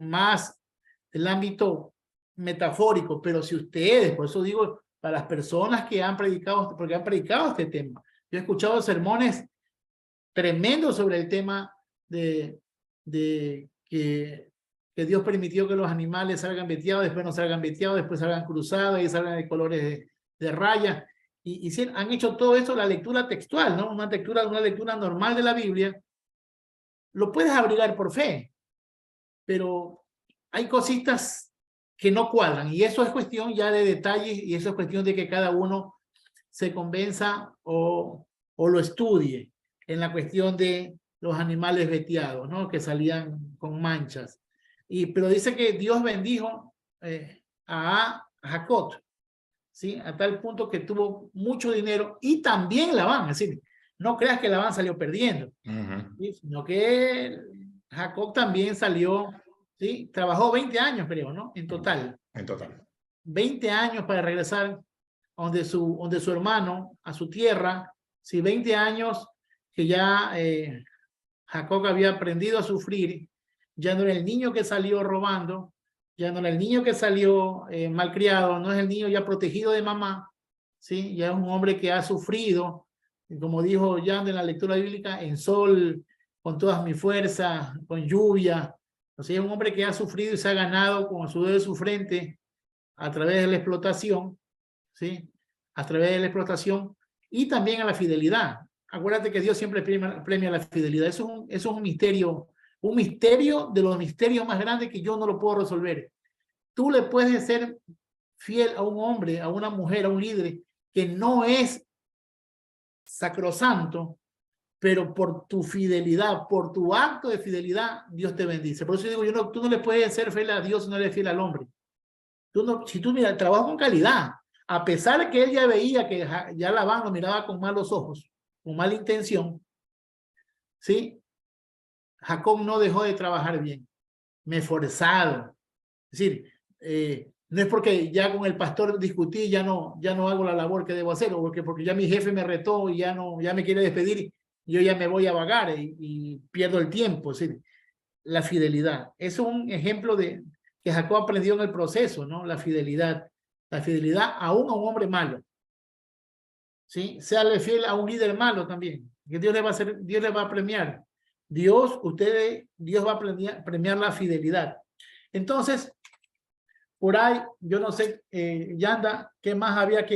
más del ámbito metafórico, pero si ustedes, por eso digo, para las personas que han predicado, porque han predicado este tema, yo he escuchado sermones tremendos sobre el tema de que Dios permitió que los animales salgan veteados, después no salgan veteados, después salgan cruzados y salgan de colores de raya. Y han hecho todo eso, la lectura textual, ¿no? Una lectura normal de la Biblia. Lo puedes abrigar por fe, pero hay cositas que no cuadran y eso es cuestión ya de detalles y eso es cuestión de que cada uno se convenza o lo estudie en la cuestión de los animales veteados, ¿no? Que salían con manchas. Pero dice que Dios bendijo a Jacob, ¿sí? A tal punto que tuvo mucho dinero y también Labán, es decir, no creas que Labán salió perdiendo, ¿sí? Sino que Jacob también salió, ¿sí? Trabajó 20 años, creo, ¿no? En total. En total. 20 años para regresar donde su hermano, a su tierra, ¿sí? 20 años que ya Jacob había aprendido a sufrir, ya no era el niño que salió robando, ya no era el niño que salió malcriado, no es el niño ya protegido de mamá, ¿sí? Ya es un hombre que ha sufrido, como dijo Jan en la lectura bíblica, en sol, con todas mis fuerzas, con lluvia. O sea, es un hombre que ha sufrido y se ha ganado con el sudor de su frente a través de la explotación, ¿sí? A través de la explotación y también a la fidelidad. Acuérdate que Dios siempre premia la fidelidad. Eso es un misterio de los misterios más grandes que yo no lo puedo resolver. Tú le puedes ser fiel a un hombre, a una mujer, a un líder que no es sacrosanto, pero por tu fidelidad, por tu acto de fidelidad, Dios te bendice. Por eso digo, tú no le puedes ser fiel a Dios si no eres fiel al hombre. Si tú miras, trabajo con calidad, a pesar de que él ya veía que ya Labán lo miraba con malos ojos, con mala intención, ¿sí? Jacob no dejó de trabajar bien, me he forzado. Es decir, no es porque ya con el pastor discutí, ya no hago la labor que debo hacer, o porque ya mi jefe me retó y ya me quiere despedir, yo ya me voy a vagar y pierdo el tiempo. Es decir, la fidelidad. Es un ejemplo de que Jacob aprendió en el proceso, ¿no? La fidelidad aún a un hombre malo. ¿sí? Séale fiel a un líder malo también, que Dios le va a hacer, Dios le va a premiar. Dios va a premiar la fidelidad. Entonces, por ahí, yo no sé, Yanda, ¿qué más había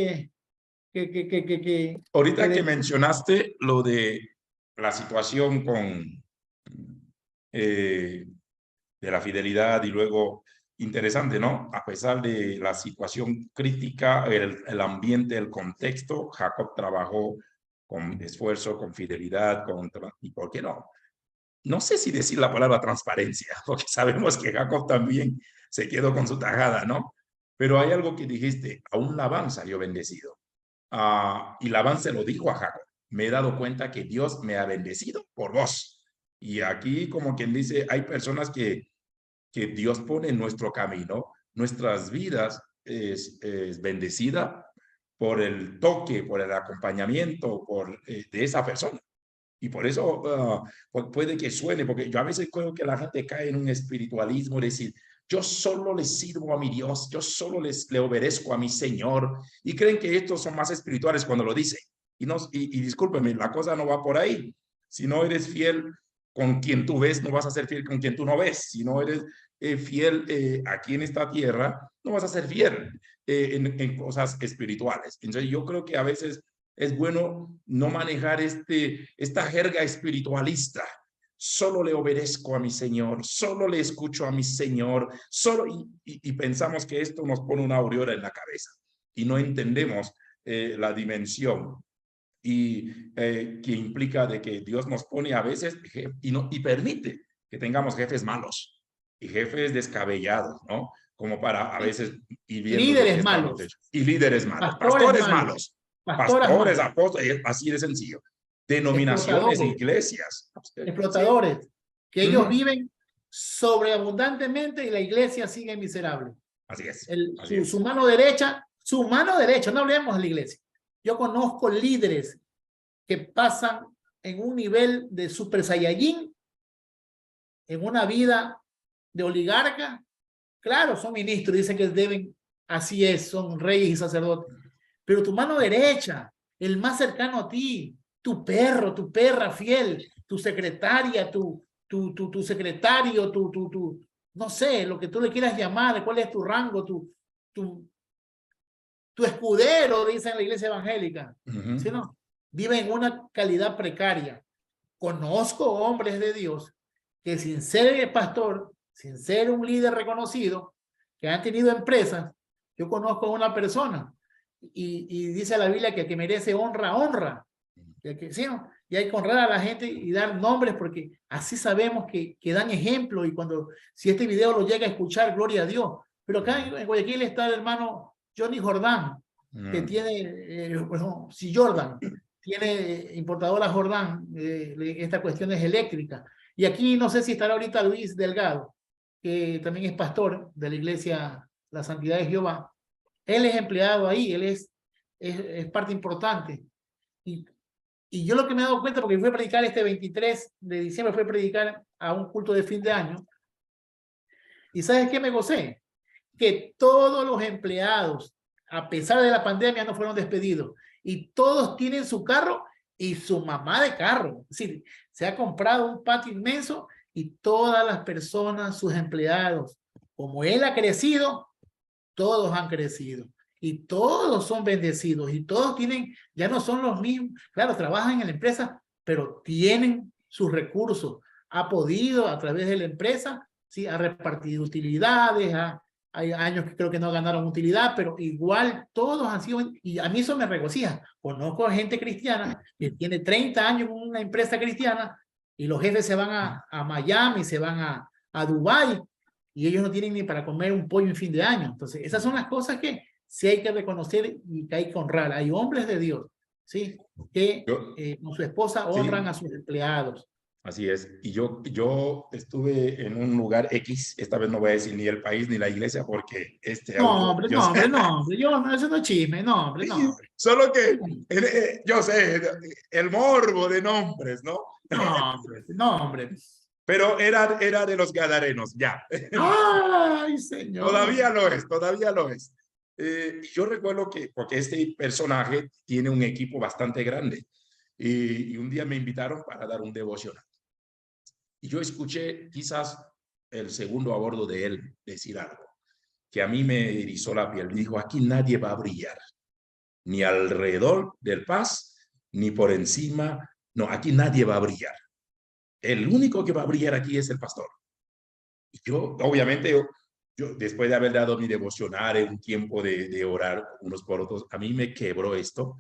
Ahorita que mencionaste lo de la situación con de la fidelidad y luego, interesante, ¿no? A pesar de la situación crítica, el ambiente, el contexto, Jacob trabajó con esfuerzo, con fidelidad, ¿y por qué no? No sé si decir la palabra transparencia, porque sabemos que Jacob también se quedó con su tajada, ¿no? Pero hay algo que dijiste, aún Labán salió bendecido. Y Labán se lo dijo a Jacob, me he dado cuenta que Dios me ha bendecido por vos. Y aquí, como quien dice, hay personas que Dios pone en nuestro camino, nuestras vidas es bendecida por el toque, por el acompañamiento de esa persona. Y por eso puede que suene, porque yo a veces creo que la gente cae en un espiritualismo, decir, yo solo le sirvo a mi Dios, yo solo le obedezco a mi Señor, y creen que estos son más espirituales cuando lo dicen. Y discúlpeme, la cosa no va por ahí. Si no eres fiel con quien tú ves, no vas a ser fiel con quien tú no ves. Si no eres fiel aquí en esta tierra, no vas a ser fiel en cosas espirituales. Entonces yo creo que a veces es bueno no manejar esta jerga espiritualista. Solo le obedezco a mi Señor, solo le escucho a mi Señor, y pensamos que esto nos pone una aureola en la cabeza y no entendemos la dimensión que implica de que Dios nos pone a veces y permite que tengamos jefes malos y jefes descabellados, ¿no? Como para a veces ir viendo líderes malos. Y líderes malos, pastores malos. Pastores, apóstoles, así de sencillo. Denominaciones, iglesias. Explotadores, que ellos viven sobreabundantemente y la iglesia sigue miserable. Así es. Su mano derecha, no hablemos de la iglesia. Yo conozco líderes que pasan en un nivel de super saiyajin, en una vida de oligarca. Claro, son ministros, dicen que deben, así es, son reyes y sacerdotes. Pero tu mano derecha, el más cercano a ti, tu perro, tu perra fiel, tu secretaria, tu secretario, no sé, lo que tú le quieras llamar, cuál es tu rango, tu escudero, dicen en la iglesia evangélica. ¿Sí, no? Vive en una calidad precaria. Conozco hombres de Dios que sin ser pastor, sin ser un líder reconocido, que han tenido empresas. Yo conozco a una persona y dice la Biblia que merece honra, honra. ¿Sí, no? Y hay que honrar a la gente y dar nombres porque así sabemos que dan ejemplo y si este video lo llega a escuchar, gloria a Dios. Pero acá en Guayaquil está el hermano Johnny Jordán, que tiene, si Jordan, tiene importadora Jordán, esta cuestión es eléctrica. Y aquí no sé si estará ahorita Luis Delgado, que también es pastor de la iglesia La Santidad de Jehová. Él es empleado ahí, él es parte importante. Y yo lo que me he dado cuenta, porque fui a predicar este 23 de diciembre, fui a predicar a un culto de fin de año. ¿Y sabes qué me gocé? Que todos los empleados, a pesar de la pandemia, no fueron despedidos. Y todos tienen su carro y su mamá de carro. Es decir, se ha comprado un patio inmenso y todas las personas, sus empleados, como él ha crecido, todos han crecido. Y todos son bendecidos y todos tienen, ya no son los mismos, claro, trabajan en la empresa, pero tienen sus recursos. Ha podido a través de la empresa, sí, ha repartido utilidades, hay años que creo que no ganaron utilidad, pero igual todos han sido, y a mí eso me regocija. Conozco gente cristiana que tiene 30 años en una empresa cristiana y los jefes se van a Miami, se van a Dubái y ellos no tienen ni para comer un pollo en fin de año. Entonces, esas son las cosas que sí hay que reconocer y que hay que honrar. Hay hombres de Dios, ¿sí? Que con su esposa honran a sus empleados. Así es. Y yo estuve en un lugar X, esta vez no voy a decir ni el país ni la iglesia porque No, hombre, eso no es chisme, no, hombre. Solo que yo sé, el morbo de nombres, ¿no? No, hombre. Pero era de los gadarenos, ya. ¡Ay, señor! Todavía lo es. Yo recuerdo que, porque este personaje tiene un equipo bastante grande, y un día me invitaron para dar un devocional. Y yo escuché quizás el segundo a bordo de él decir algo que a mí me erizó la piel. Dijo, aquí nadie va a brillar, ni alrededor del paz, ni por encima. No, aquí nadie va a brillar. El único que va a brillar aquí es el pastor. Y yo, obviamente, yo después de haber dado mi devocional, un tiempo de orar unos por otros, a mí me quebró esto.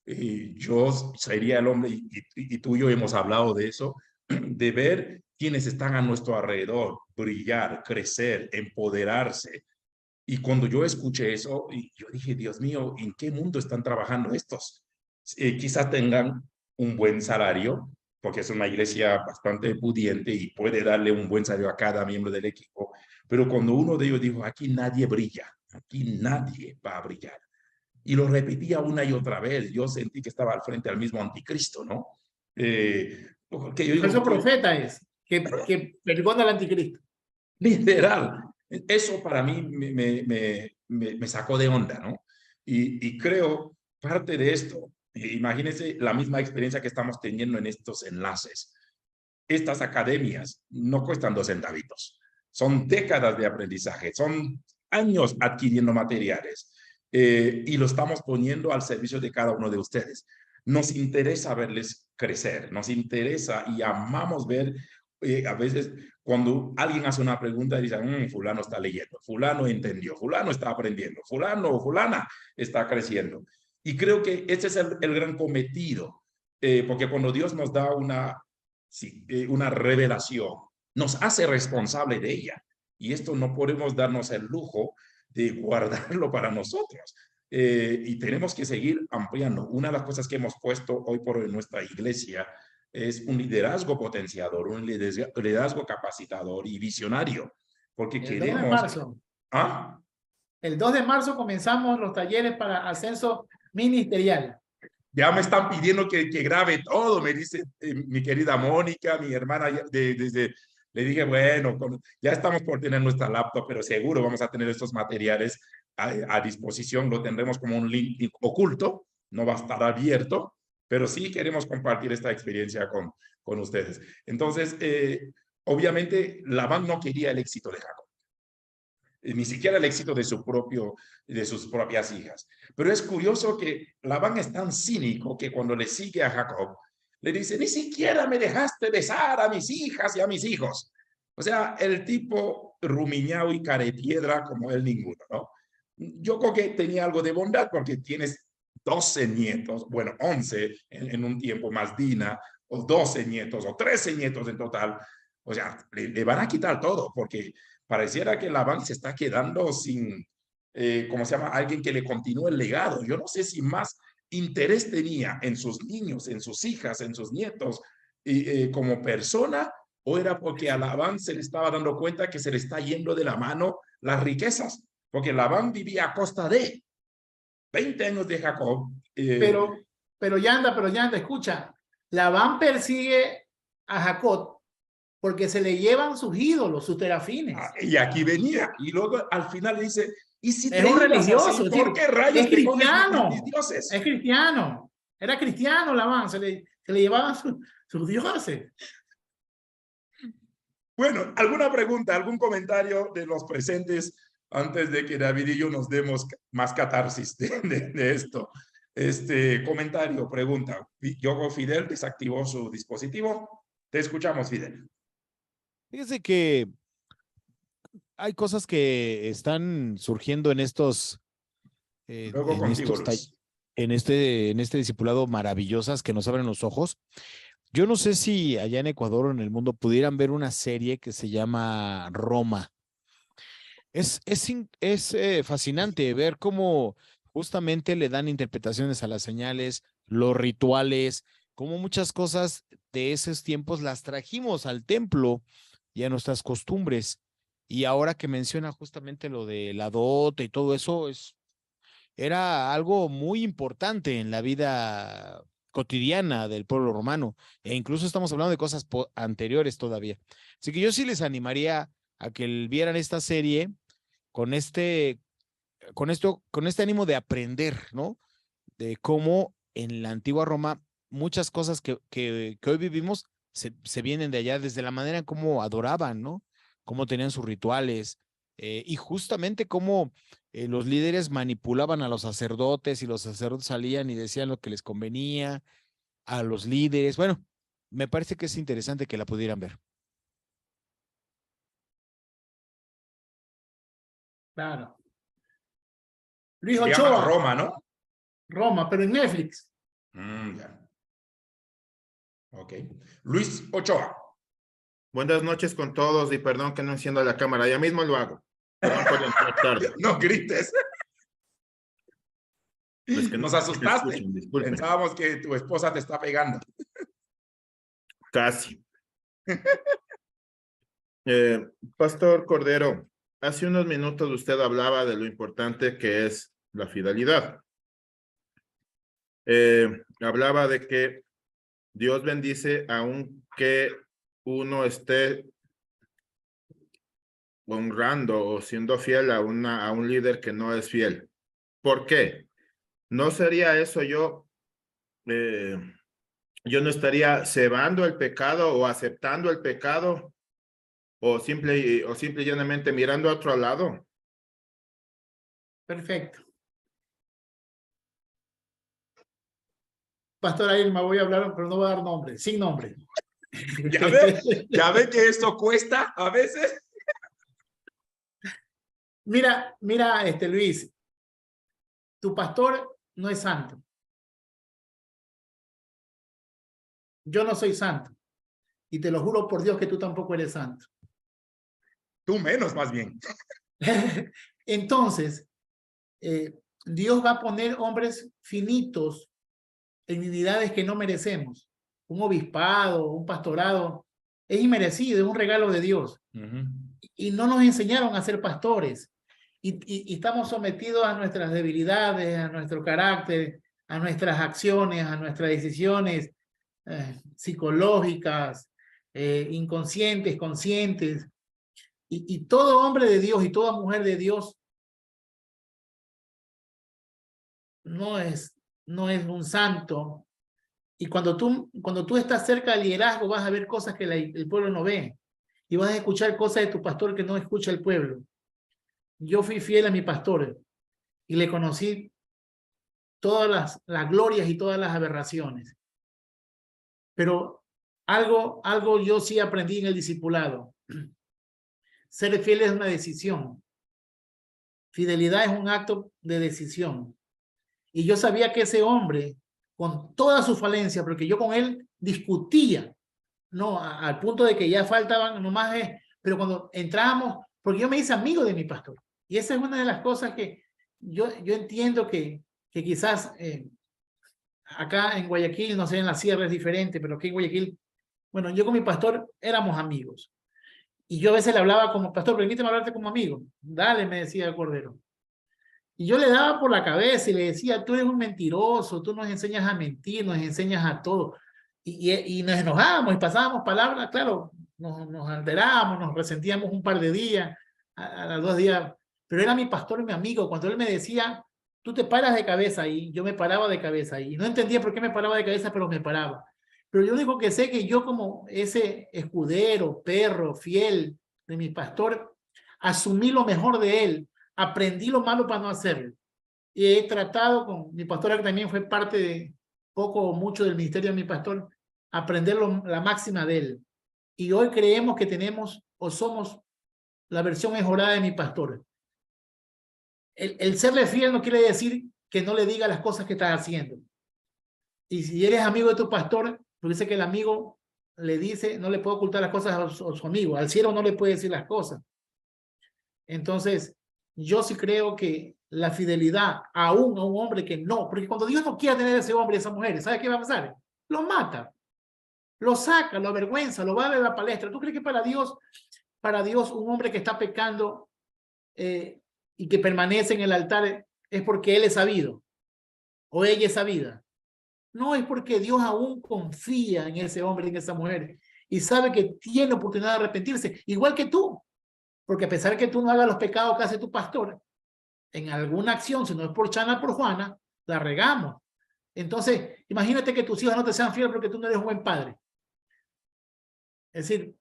Yo sería el hombre, y tú y yo hemos hablado de eso, de ver quienes están a nuestro alrededor brillar, crecer, empoderarse. Y cuando yo escuché eso, y yo dije, Dios mío, ¿en qué mundo están trabajando estos? Quizás tengan un buen salario, porque es una iglesia bastante pudiente y puede darle un buen salario a cada miembro del equipo. Pero cuando uno de ellos dijo, aquí nadie brilla, aquí nadie va a brillar. Y lo repetía una y otra vez. Yo sentí que estaba al frente al mismo anticristo, ¿no? Que yo digo, Eso profeta es, que perdona al anticristo. literal. Eso para mí me sacó de onda, ¿no? Y creo parte de esto, imagínense la misma experiencia que estamos teniendo en estos enlaces. Estas academias no cuestan 2 centavitos, son décadas de aprendizaje, son años adquiriendo materiales, y lo estamos poniendo al servicio de cada uno de ustedes. Nos interesa verles crecer, nos interesa y amamos ver, a veces cuando alguien hace una pregunta y dice, fulano está leyendo, fulano entendió, fulano está aprendiendo, fulano o fulana está creciendo. Y creo que ese es el gran cometido, porque cuando Dios nos da una revelación, nos hace responsable de ella. Y esto no podemos darnos el lujo de guardarlo para nosotros. Y tenemos que seguir ampliando. Una de las cosas que hemos puesto hoy por hoy en nuestra iglesia es un liderazgo potenciador, un liderazgo capacitador y visionario, porque El 2 de queremos... marzo. ¿Ah? El 2 de marzo comenzamos los talleres para ascenso ministerial. Ya me están pidiendo que grabe todo, me dice mi querida Mónica, mi hermana, le dije, bueno, ya estamos por tener nuestra laptop, pero seguro vamos a tener estos materiales a disposición, lo tendremos como un link oculto, no va a estar abierto, pero sí queremos compartir esta experiencia con ustedes. Entonces, obviamente, Labán no quería el éxito de Jacob, ni siquiera el éxito de sus propias hijas. Pero es curioso que Labán es tan cínico que cuando le sigue a Jacob, le dice, ni siquiera me dejaste besar a mis hijas y a mis hijos. O sea, el tipo rumiñado y carepiedra como él ninguno, ¿no? Yo creo que tenía algo de bondad porque tienes 12 nietos, bueno, 11 en un tiempo más Dina, o 12 nietos, o 13 nietos en total. O sea, le van a quitar todo porque pareciera que Labán se está quedando sin, ¿cómo se llama? Alguien que le continúe el legado. Yo no sé si más interés tenía en sus niños, en sus hijas, en sus nietos, como persona, o era porque a Labán se le estaba dando cuenta que se le está yendo de la mano las riquezas, porque Labán vivía a costa de 20 años de Jacob. Pero Yanda, escucha, Labán persigue a Jacob porque se le llevan sus ídolos, sus terafines. Y aquí venía, y luego al final dice, ¿y si es un religioso? Así, ¿por qué rayos es cristiano, mis dioses? Es cristiano, era cristiano Labán, se le llevaban sus dioses. Bueno, ¿alguna pregunta, algún comentario de los presentes antes de que David y yo nos demos más catarsis de esto? Comentario, pregunta. Fidel desactivó su dispositivo. Te escuchamos, Fidel. Fíjese que hay cosas que están surgiendo en estos, en este discipulado maravillosas que nos abren los ojos. Yo no sé si allá en Ecuador o en el mundo pudieran ver una serie que se llama Roma. Es fascinante ver cómo justamente le dan interpretaciones a las señales, los rituales, cómo muchas cosas de esos tiempos las trajimos al templo y a nuestras costumbres. Y ahora que menciona justamente lo de la dote y todo eso, era algo muy importante en la vida cotidiana del pueblo romano. E incluso estamos hablando de cosas anteriores todavía. Así que yo sí les animaría a que vieran esta serie con con este ánimo de aprender, ¿no? De cómo en la antigua Roma muchas cosas que hoy vivimos se vienen de allá, desde la manera en cómo adoraban, ¿no? Cómo tenían sus rituales, y justamente cómo los líderes manipulaban a los sacerdotes y los sacerdotes salían y decían lo que les convenía a los líderes. Bueno, me parece que es interesante que la pudieran ver. Claro. Luis Se llama Ochoa, Roma, ¿no? Roma, pero en Netflix. Ya. Ok. Luis Ochoa. Buenas noches con todos y perdón que no enciendo la cámara, ya mismo lo hago. Perdón por entrar tarde. No grites. Es que Nos no asustaste. escuchan, disculpen. Pensábamos que tu esposa te está pegando. Casi. Pastor Cordero, hace unos minutos usted hablaba de lo importante que es la fidelidad. Hablaba de que Dios bendice aunque uno esté honrando o siendo fiel a un líder que no es fiel. ¿Por qué? ¿No sería eso yo no estaría cebando el pecado o aceptando el pecado o simple y llanamente mirando a otro lado? Perfecto. Pastora Irma, voy a hablar, pero no voy a dar nombre, sin nombre. ¿Ya ve que esto cuesta a veces? Mira, Luis, tu pastor no es santo. Yo no soy santo. Y te lo juro por Dios que tú tampoco eres santo. Tú menos, más bien. Entonces, Dios va a poner hombres finitos en dignidades que no merecemos. Un obispado, un pastorado, es inmerecido, es un regalo de Dios. Y no nos enseñaron a ser pastores. Y estamos sometidos a nuestras debilidades, a nuestro carácter, a nuestras acciones, a nuestras decisiones psicológicas, inconscientes, conscientes. Y todo hombre de Dios y toda mujer de Dios no es un santo. Y cuando tú estás cerca del liderazgo, vas a ver cosas que el pueblo no ve. Y vas a escuchar cosas de tu pastor que no escucha el pueblo. Yo fui fiel a mi pastor y le conocí todas las glorias y todas las aberraciones. Pero algo yo sí aprendí en el discipulado. Ser fiel es una decisión. Fidelidad es un acto de decisión. Y yo sabía que ese hombre, con toda su falencia, porque yo con él discutía, no, al punto de que ya faltaban nomás, pero cuando entrábamos, porque yo me hice amigo de mi pastor. Y esa es una de las cosas que yo entiendo que quizás acá en Guayaquil, no sé, en la sierra es diferente, pero aquí en Guayaquil, bueno, yo con mi pastor éramos amigos. Y yo a veces le hablaba como, pastor, permíteme hablarte como amigo. Dale, me decía el Cordero. Y yo le daba por la cabeza y le decía, tú eres un mentiroso, tú nos enseñas a mentir, nos enseñas a todo. Y nos enojábamos y pasábamos palabras, claro, nos alterábamos, nos resentíamos un par de días, a los 2 días, pero era mi pastor y mi amigo. Cuando él me decía, tú te paras de cabeza ahí, yo me paraba de cabeza ahí. No entendía por qué me paraba de cabeza, pero me paraba. Pero yo único que sé que yo como ese escudero, perro, fiel de mi pastor, asumí lo mejor de él, aprendí lo malo para no hacerlo. Y he tratado con mi pastora, que también fue parte de poco o mucho del ministerio de mi pastor, aprender la máxima de él. Y hoy creemos que tenemos o somos la versión mejorada de mi pastor. El serle fiel no quiere decir que no le diga las cosas que estás haciendo. Y si eres amigo de tu pastor, porque dice que el amigo le dice, no le puede ocultar las cosas a su amigo, al cielo no le puede decir las cosas. Entonces, yo sí creo que la fidelidad aún a un hombre que no, porque cuando Dios no quiere tener a ese hombre y esa mujer, ¿sabe qué va a pasar? Lo mata, lo saca, lo avergüenza, lo va de la palestra. ¿Tú crees que para Dios un hombre que está pecando y que permanece en el altar es porque él es sabido o ella es sabida? No, es porque Dios aún confía en ese hombre, en esa mujer, y sabe que tiene oportunidad de arrepentirse, igual que tú. Porque a pesar que tú no hagas los pecados que hace tu pastor, en alguna acción, si no es por Chana, por Juana, la regamos. Entonces, imagínate que tus hijos no te sean fieles porque tú no eres un buen padre. Es decir,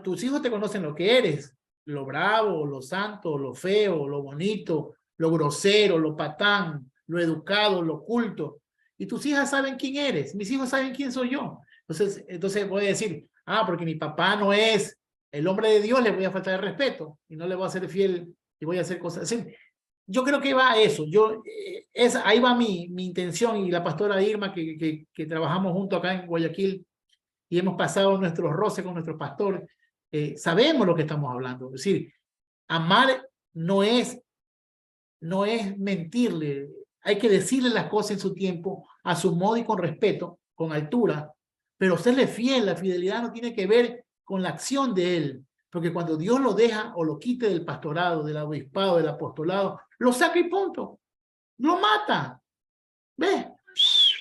tus hijos te conocen lo que eres, lo bravo, lo santo, lo feo, lo bonito, lo grosero, lo patán, lo educado, lo culto. Y tus hijas saben quién eres, mis hijos saben quién soy yo. Entonces voy a decir, porque mi papá no es el hombre de Dios, le voy a faltar el respeto y no le voy a ser fiel y voy a hacer cosas así. Yo creo que va a eso. Ahí va mi intención, y la pastora Irma, que trabajamos junto acá en Guayaquil y hemos pasado nuestros roces con nuestros pastores, sabemos lo que estamos hablando. Es decir, amar no es mentirle. Hay que decirle las cosas en su tiempo, a su modo y con respeto, con altura, pero serle fiel. La fidelidad no tiene que ver con la acción de él, porque cuando Dios lo deja o lo quite del pastorado, del obispado, del apostolado, lo saca y punto. Lo mata. ¿Ves?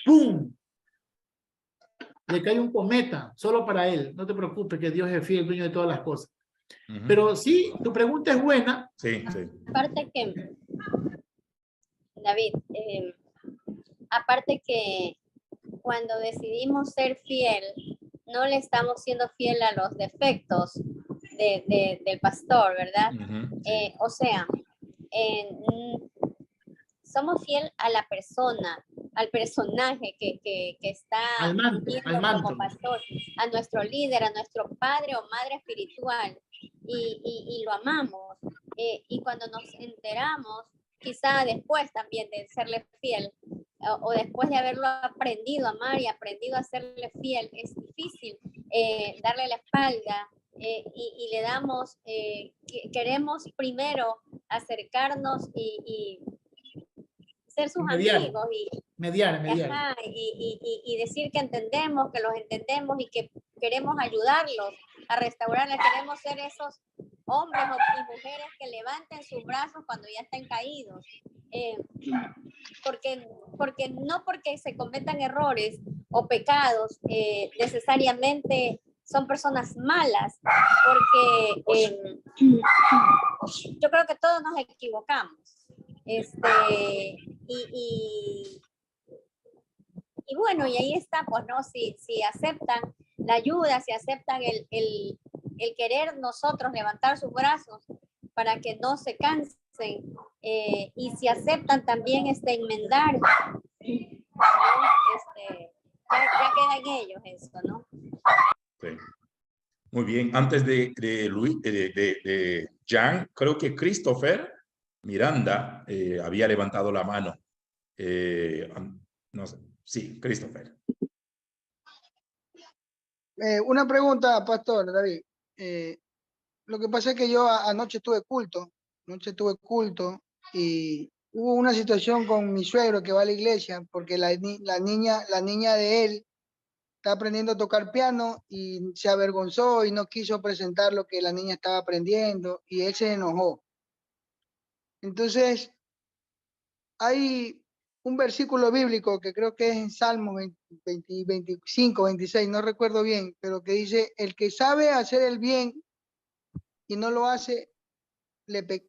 ¡Pum! Le cae un cometa solo para él. No te preocupes, que Dios es fiel, dueño de todas las cosas. Pero sí, tu pregunta es buena. Sí, sí. Aparte que, David, aparte que cuando decidimos ser fiel, no le estamos siendo fiel a los defectos del pastor, ¿verdad? O sea, somos fiel a la persona, al personaje que está al manto. como pastor, a nuestro líder, a nuestro padre o madre espiritual, y lo amamos. Y cuando nos enteramos, quizá después también de serle fiel, o después de haberlo aprendido a amar y aprendido a serle fiel, es difícil darle la espalda, y le damos, queremos primero acercarnos y ser sus amigos y mediar. Ajá, y decir que entendemos, que los entendemos y que queremos ayudarlos a restaurarles. Queremos ser esos hombres y mujeres que levanten sus brazos cuando ya estén caídos. Porque no porque se cometan errores o pecados necesariamente son personas malas, porque yo creo que todos nos equivocamos. Y bueno, y ahí está, pues, ¿no? Si aceptan la ayuda, si aceptan el querer nosotros levantar sus brazos para que no se cansen, y si aceptan también enmendar, ya queda en ellos eso, ¿no? Sí. Muy bien. Antes de Jan, creo que Christopher Miranda había levantado la mano. No sé. Sí, Christopher. Una pregunta, pastor David. Lo que pasa es que yo anoche tuve culto y hubo una situación con mi suegro que va a la iglesia porque la niña de él está aprendiendo a tocar piano y se avergonzó y no quiso presentar lo que la niña estaba aprendiendo y él se enojó. Entonces, hay un versículo bíblico que creo que es en Salmo 25, 26, no recuerdo bien, pero que dice, el que sabe hacer el bien y no lo hace,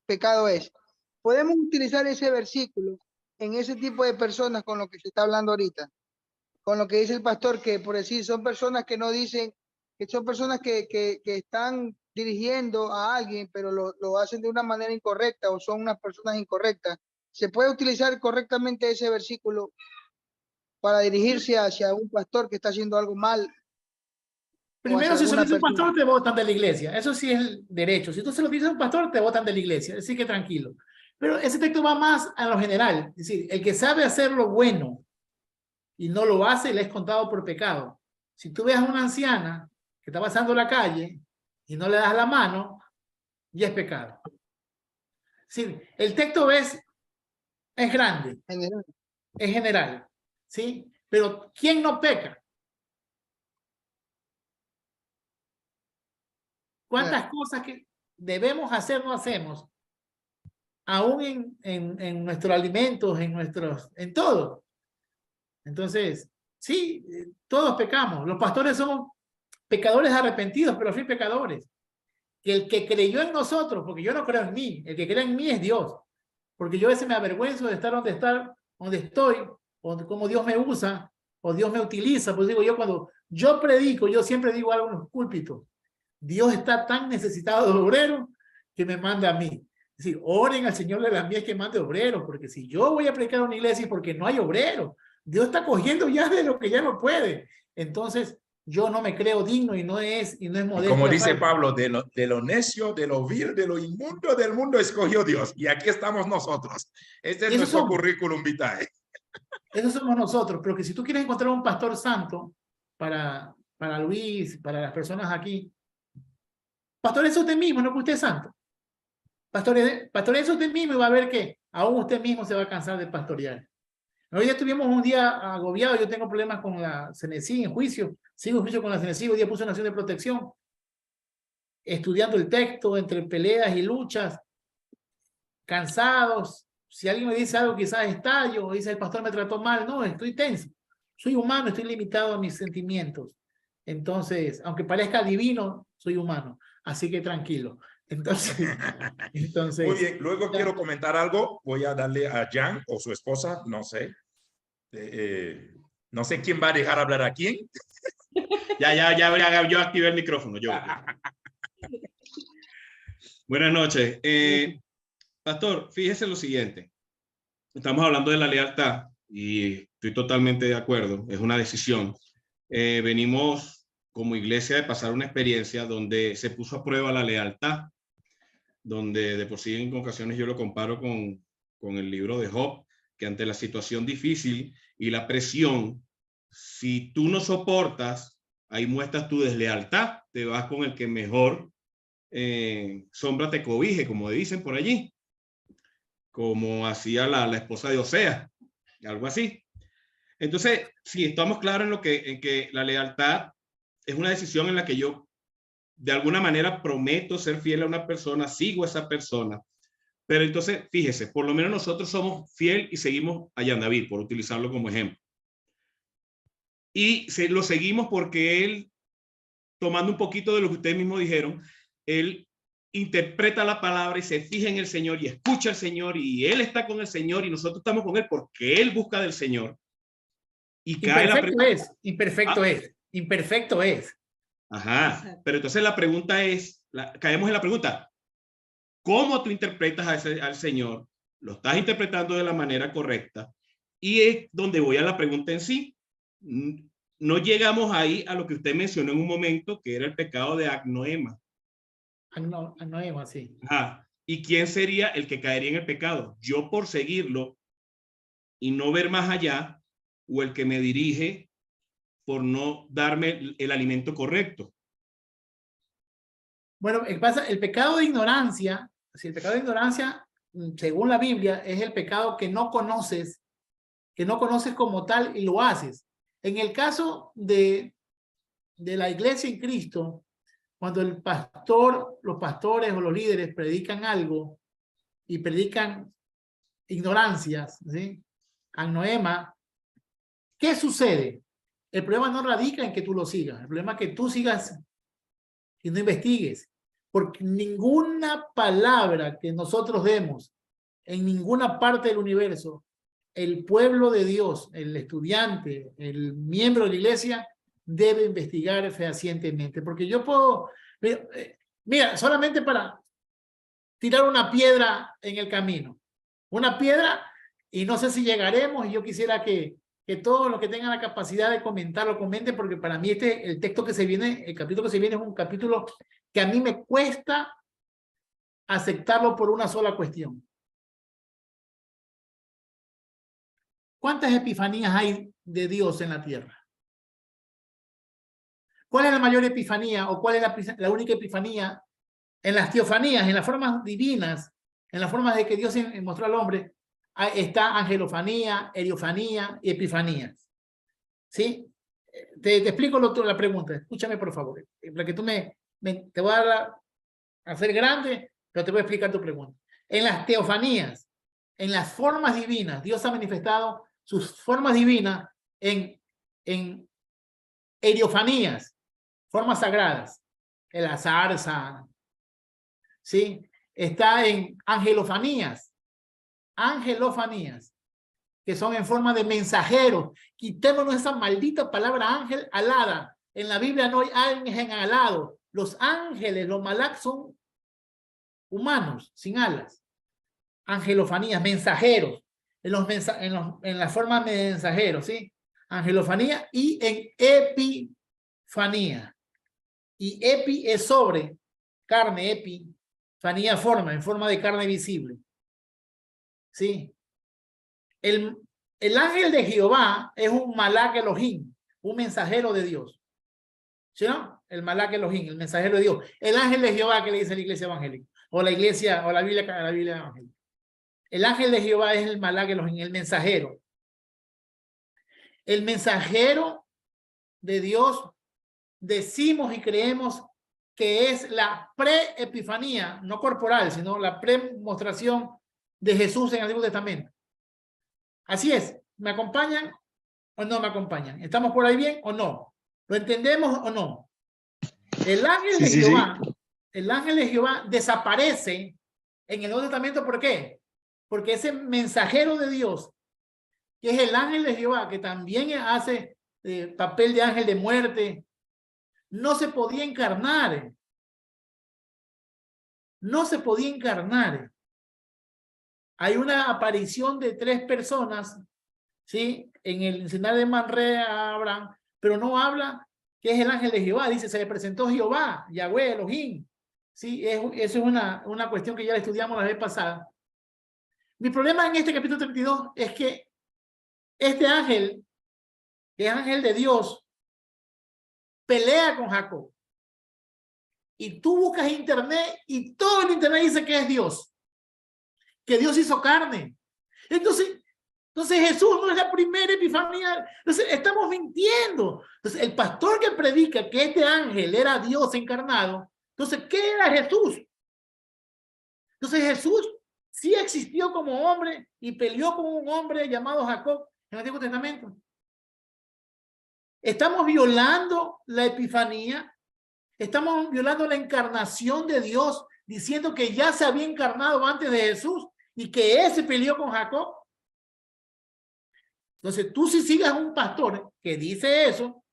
pecado es. Podemos utilizar ese versículo en ese tipo de personas con lo que se está hablando ahorita, con lo que dice el pastor, que por decir son personas que no dicen, que son personas que están dirigiendo a alguien, pero lo hacen de una manera incorrecta o son unas personas incorrectas. ¿Se puede utilizar correctamente ese versículo para dirigirse hacia un pastor que está haciendo algo mal? Primero, si se lo dice un pastor, te botan de la iglesia. Eso sí es el derecho. Si tú se lo dices a un pastor, te botan de la iglesia. Así que tranquilo. Pero ese texto va más a lo general. Es decir, el que sabe hacer lo bueno y no lo hace, le es contado por pecado. Si tú ves a una anciana que está pasando la calle y no le das la mano, ya es pecado. Es decir, el texto es grande, es general, ¿sí? Pero ¿quién no peca? ¿Cuántas cosas que debemos hacer no hacemos? Aún en nuestros alimentos, en todo. Entonces, sí, todos pecamos. Los pastores somos pecadores arrepentidos, pero al fin pecadores. Y el que creyó en nosotros, porque yo no creo en mí, el que cree en mí es Dios. porque yo a veces me avergüenzo de estar donde estoy, o cómo Dios me usa, o Dios me utiliza. Pues digo yo, cuando yo predico, yo siempre digo algo en los púlpitos. Dios está tan necesitado de obreros que me manda a mí. Es decir, oren al Señor de la mies que mande obreros, porque si yo voy a predicar a una iglesia es porque no hay obreros. Dios está cogiendo ya de lo que ya no puede. Entonces, yo no me creo digno y no es modesto. Como dice Pablo, de lo necio, de lo vil, de lo inmundo del mundo escogió Dios. Y aquí estamos nosotros. Este es nuestro currículum vitae. Eso somos nosotros. Pero que si tú quieres encontrar un pastor santo para Luis, para las personas aquí, pastor es usted mismo, no que usted es santo. Pastor es usted mismo y va a ver que aún usted mismo se va a cansar de pastorear. Hoy ya estuvimos un día agobiados. Yo tengo problemas con la CNC en juicio. Sigo en juicio con la CNC. Hoy día puse una acción de protección. Estudiando el texto, entre peleas y luchas. Cansados. Si alguien me dice algo, quizás estallo. O dice, el pastor me trató mal. No, estoy tenso. Soy humano, estoy limitado a mis sentimientos. Entonces, aunque parezca divino, soy humano. Así que tranquilo. Entonces muy bien, luego quiero comentar algo. Voy a darle a Jan o su esposa, no sé. No sé quién va a dejar hablar a quién. Ya, yo activé el micrófono. Buenas noches. Pastor, fíjese lo siguiente. Estamos hablando de la lealtad y estoy totalmente de acuerdo. Es una decisión. Venimos como iglesia de pasar una experiencia donde se puso a prueba la lealtad, donde de por sí en ocasiones yo lo comparo con el libro de Job, que ante la situación difícil y la presión, si tú no soportas, ahí muestras tu deslealtad, te vas con el que mejor sombra te cobije, como dicen por allí, como hacía la esposa de Oseas, algo así. Entonces, sí, estamos claros en que la lealtad es una decisión en la que yo de alguna manera prometo ser fiel a una persona, sigo a esa persona. Pero entonces, fíjese, por lo menos nosotros somos fiel y seguimos a Jan David, por utilizarlo como ejemplo. Y lo seguimos porque él, tomando un poquito de lo que ustedes mismos dijeron, él interpreta la palabra y se fija en el Señor y escucha al Señor y él está con el Señor y nosotros estamos con él porque él busca del Señor. Y cae la pregunta. Imperfecto es. Ajá, pero entonces la pregunta es, caemos en la pregunta, ¿cómo tú interpretas al Señor? ¿Lo estás interpretando de la manera correcta? Y es donde voy a la pregunta en sí. No llegamos ahí a lo que usted mencionó en un momento, que era el pecado de Agnoema. Agnoema, sí. Ajá. ¿Y quién sería el que caería en el pecado? ¿Yo por seguirlo y no ver más allá, o el que me dirige por no darme el alimento correcto? Bueno, el pecado de ignorancia, el pecado de ignorancia, según la Biblia, es el pecado que no conoces como tal y lo haces. En el caso de la iglesia en Cristo, cuando los pastores o los líderes predican algo y predican ignorancias, ¿sí? Agnoema, ¿qué sucede? El problema no radica en que tú lo sigas, el problema es que tú sigas y no investigues, porque ninguna palabra que nosotros demos en ninguna parte del universo, el pueblo de Dios, el estudiante, el miembro de la iglesia, debe investigar fehacientemente, porque yo puedo, mira, solamente para tirar una piedra en el camino, una piedra, y no sé si llegaremos, y yo quisiera que todos los que tengan la capacidad de comentarlo, comenten, porque para mí el texto que se viene, el capítulo que se viene es un capítulo que a mí me cuesta aceptarlo por una sola cuestión. ¿Cuántas epifanías hay de Dios en la tierra? ¿Cuál es la mayor epifanía o cuál es la única epifanía? En las teofanías, en las formas divinas, en las formas de que Dios mostró al hombre, está angelofanía, eriofanía y epifanías. ¿Sí? Te explico la pregunta. Escúchame, por favor. Para que tú te voy a hacer grande, pero te voy a explicar tu pregunta. En las teofanías, en las formas divinas, Dios ha manifestado sus formas divinas en eriofanías, formas sagradas. En la zarza, ¿sí? Está en angelofanías, angelofanías, que son en forma de mensajeros. Quitémonos esa maldita palabra ángel alada. En la Biblia no hay ángel alado. Los ángeles, los malak son humanos, sin alas. Angelofanías, mensajeros. En la forma de mensajeros, ¿sí? Angelofanía y en epifanía. Y epi es sobre, carne, epifanía forma, en forma de carne visible. ¿Sí? El ángel de Jehová es un malak Elohim, un mensajero de Dios. ¿Sí, no? El malak Elohim, el mensajero de Dios. El ángel de Jehová que le dice la iglesia evangélica, o la iglesia, o la Biblia evangélica. El ángel de Jehová es el malak Elohim, el mensajero. El mensajero de Dios, decimos y creemos que es la pre-epifanía, no corporal, sino la pre-mostración de Jesús en el Antiguo Testamento. Así es. ¿Me acompañan o no me acompañan? ¿Estamos por ahí bien o no? ¿Lo entendemos o no? El ángel de Jehová, el ángel de Jehová desaparece en el Nuevo Testamento. ¿Por qué? Porque ese mensajero de Dios, que es el ángel de Jehová, que también hace papel de ángel de muerte, no se podía encarnar. No se podía encarnar. Hay una aparición de 3 personas, ¿sí? En el escenario de Manre a Abraham, pero no habla que es el ángel de Jehová. Dice, se le presentó Jehová, Yahweh, Elohim. ¿Sí? Eso es una cuestión que ya estudiamos la vez pasada. Mi problema en este capítulo 32 es que este ángel, que es ángel de Dios, pelea con Jacob. Y tú buscas internet y todo el internet dice que es Dios. Que Dios hizo carne. Entonces Jesús no es la primera epifanía. Entonces estamos mintiendo. Entonces el pastor que predica que este ángel era Dios encarnado, entonces ¿qué era Jesús? Entonces Jesús sí existió como hombre y peleó con un hombre llamado Jacob en el Antiguo Testamento. Estamos violando la epifanía. Estamos violando la encarnación de Dios, diciendo que ya se había encarnado antes de Jesús y que ese peleó con Jacob. Entonces, tú si sigas un pastor que dice eso,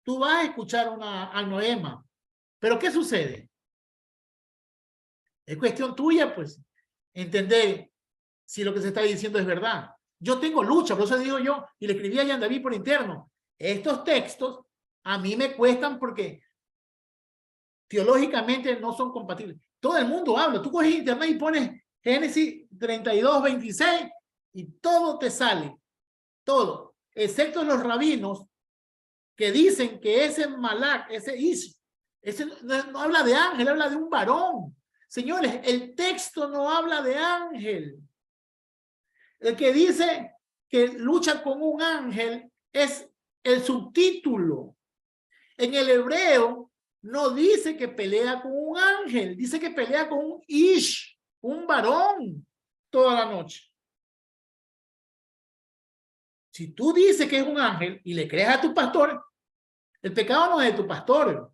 tú vas a escuchar una anoema. Pero ¿qué sucede? Es cuestión tuya, pues, entender si lo que se está diciendo es verdad. Yo tengo lucha, por eso digo yo, y le escribí a Jan David por interno. Estos textos a mí me cuestan porque teológicamente no son compatibles. Todo el mundo habla. Tú coges internet y pones Génesis 32, 26 y todo te sale. Todo. Excepto los rabinos que dicen que ese malak, ese Ish, ese no habla de ángel, habla de un varón. Señores, el texto no habla de ángel. El que dice que lucha con un ángel es el subtítulo. En el hebreo no dice que pelea con un ángel, dice que pelea con un Ish, un varón, toda la noche. Si tú dices que es un ángel y le crees a tu pastor, el pecado no es de tu pastor.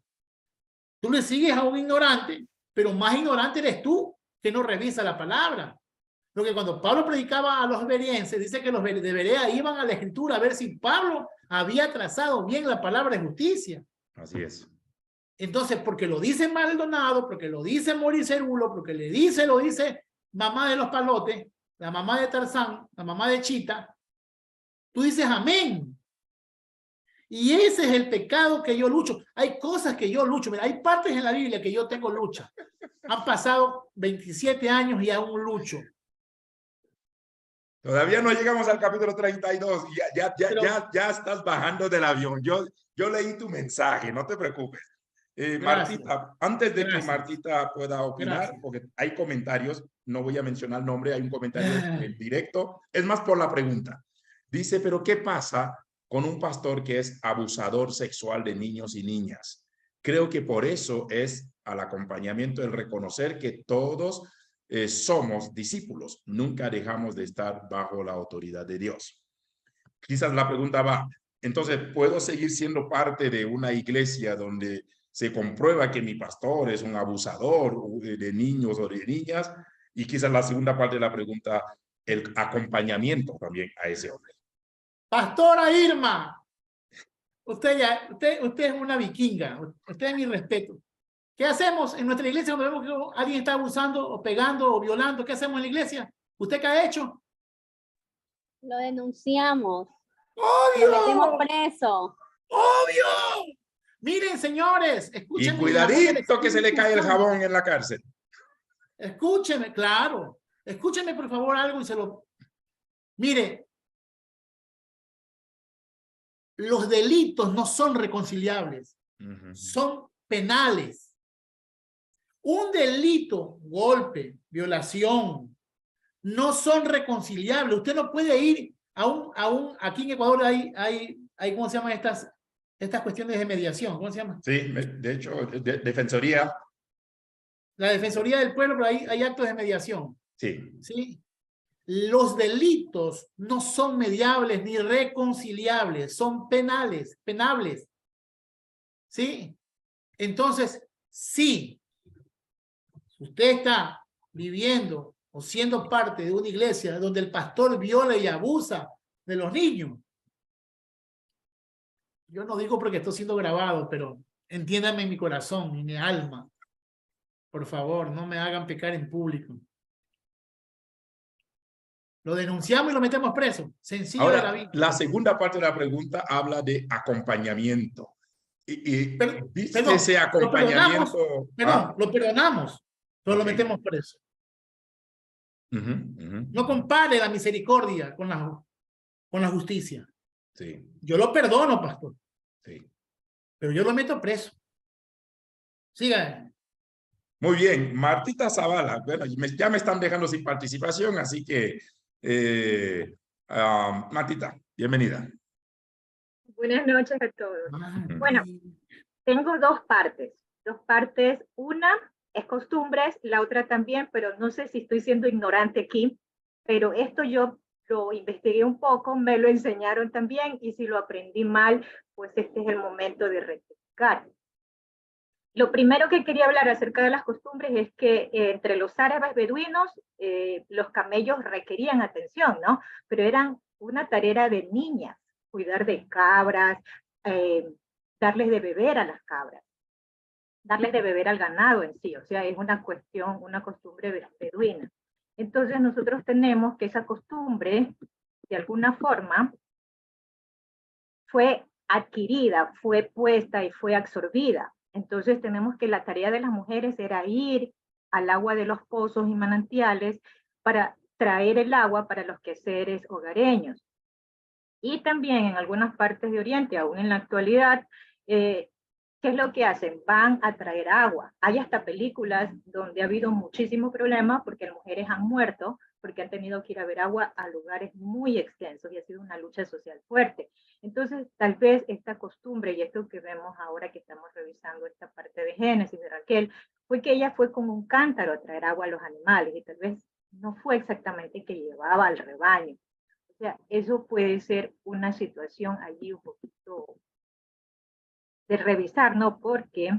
Tú le sigues a un ignorante, pero más ignorante eres tú, que no revisa la palabra. Porque cuando Pablo predicaba a los bereenses, dice que los de Berea iban a la escritura a ver si Pablo había trazado bien la palabra de justicia. Así es. Entonces, porque lo dice Maldonado, porque lo dice Moricerulo, porque lo dice mamá de los palotes, la mamá de Tarzán, la mamá de Chita, tú dices amén. Y ese es el pecado que yo lucho. Hay cosas que yo lucho. Mira, hay partes en la Biblia que yo tengo lucha. Han pasado 27 años y aún lucho. Todavía no llegamos al capítulo 32. Ya estás bajando del avión. Yo leí tu mensaje, no te preocupes. Martita, antes de que Martita pueda opinar, porque hay comentarios, no voy a mencionar el nombre, hay un comentario directo. Es más por la pregunta. Dice, pero ¿qué pasa con un pastor que es abusador sexual de niños y niñas? Creo que por eso es al acompañamiento el reconocer que todos somos discípulos. Nunca dejamos de estar bajo la autoridad de Dios. Quizás la pregunta va, entonces, ¿puedo seguir siendo parte de una iglesia donde se comprueba que mi pastor es un abusador de niños o de niñas? Y quizás la segunda parte de la pregunta, el acompañamiento también a ese hombre. Pastora Irma, usted es una vikinga, usted es mi respeto. ¿Qué hacemos en nuestra iglesia cuando vemos que alguien está abusando o pegando o violando? ¿Qué hacemos en la iglesia? ¿Usted qué ha hecho? Lo denunciamos. ¡Obvio! Lo metemos preso. ¡Obvio! Miren, señores, escúchenme. Y cuidadito que se le cae el jabón en la cárcel. Escúcheme, claro. Escúcheme, por favor, algo y se lo... Mire, los delitos no son reconciliables. Son penales. Un delito, golpe, violación, no son reconciliables. Usted no puede ir aquí en Ecuador hay ¿cómo se llaman estas cuestiones de mediación? ¿Cómo se llama? Sí, de hecho, Defensoría. La Defensoría del Pueblo, pero hay actos de mediación. Sí. ¿Sí? Los delitos no son mediables ni reconciliables, son penables. ¿Sí? Entonces, sí, si usted está viviendo o siendo parte de una iglesia donde el pastor viola y abusa de los niños, yo no digo porque estoy siendo grabado, pero entiéndame en mi corazón, en mi alma. Por favor, no me hagan pecar en público. Lo denunciamos y lo metemos preso. Sencillo. Ahora, de la vida. la segunda parte de la pregunta habla de acompañamiento. ¿Viste ese acompañamiento? Lo perdonamos, pero lo metemos preso. No compare la misericordia con la justicia. Sí. Yo lo perdono, pastor. Sí. Pero yo lo meto preso. Siga. Muy bien, Martita Zavala. Bueno, ya me están dejando sin participación, así que Martita, bienvenida. Buenas noches a todos. Bueno, tengo dos partes. Una es costumbres, la otra también, pero no sé si estoy siendo ignorante aquí, pero esto yo lo investigué un poco, me lo enseñaron también, y si lo aprendí mal, pues este es el momento de rectificar. Lo primero que quería hablar acerca de las costumbres es que entre los árabes beduinos, los camellos requerían atención, ¿no? Pero eran una tarea de niñas, cuidar de cabras, darles de beber a las cabras, darles de beber al ganado en sí, o sea, es una costumbre beduina. Entonces nosotros tenemos que esa costumbre, de alguna forma, fue adquirida, fue puesta y fue absorbida. Entonces tenemos que la tarea de las mujeres era ir al agua de los pozos y manantiales para traer el agua para los quehaceres hogareños. Y también en algunas partes de Oriente, aún en la actualidad, ¿qué es lo que hacen? Van a traer agua. Hay hasta películas donde ha habido muchísimo problema porque las mujeres han muerto porque han tenido que ir a ver agua a lugares muy extensos y ha sido una lucha social fuerte. Entonces, tal vez esta costumbre y esto que vemos ahora que estamos revisando esta parte de Génesis de Raquel, fue que ella fue con un cántaro a traer agua a los animales y tal vez no fue exactamente que llevaba al rebaño. O sea, eso puede ser una situación allí un poquito de revisar, ¿no? Porque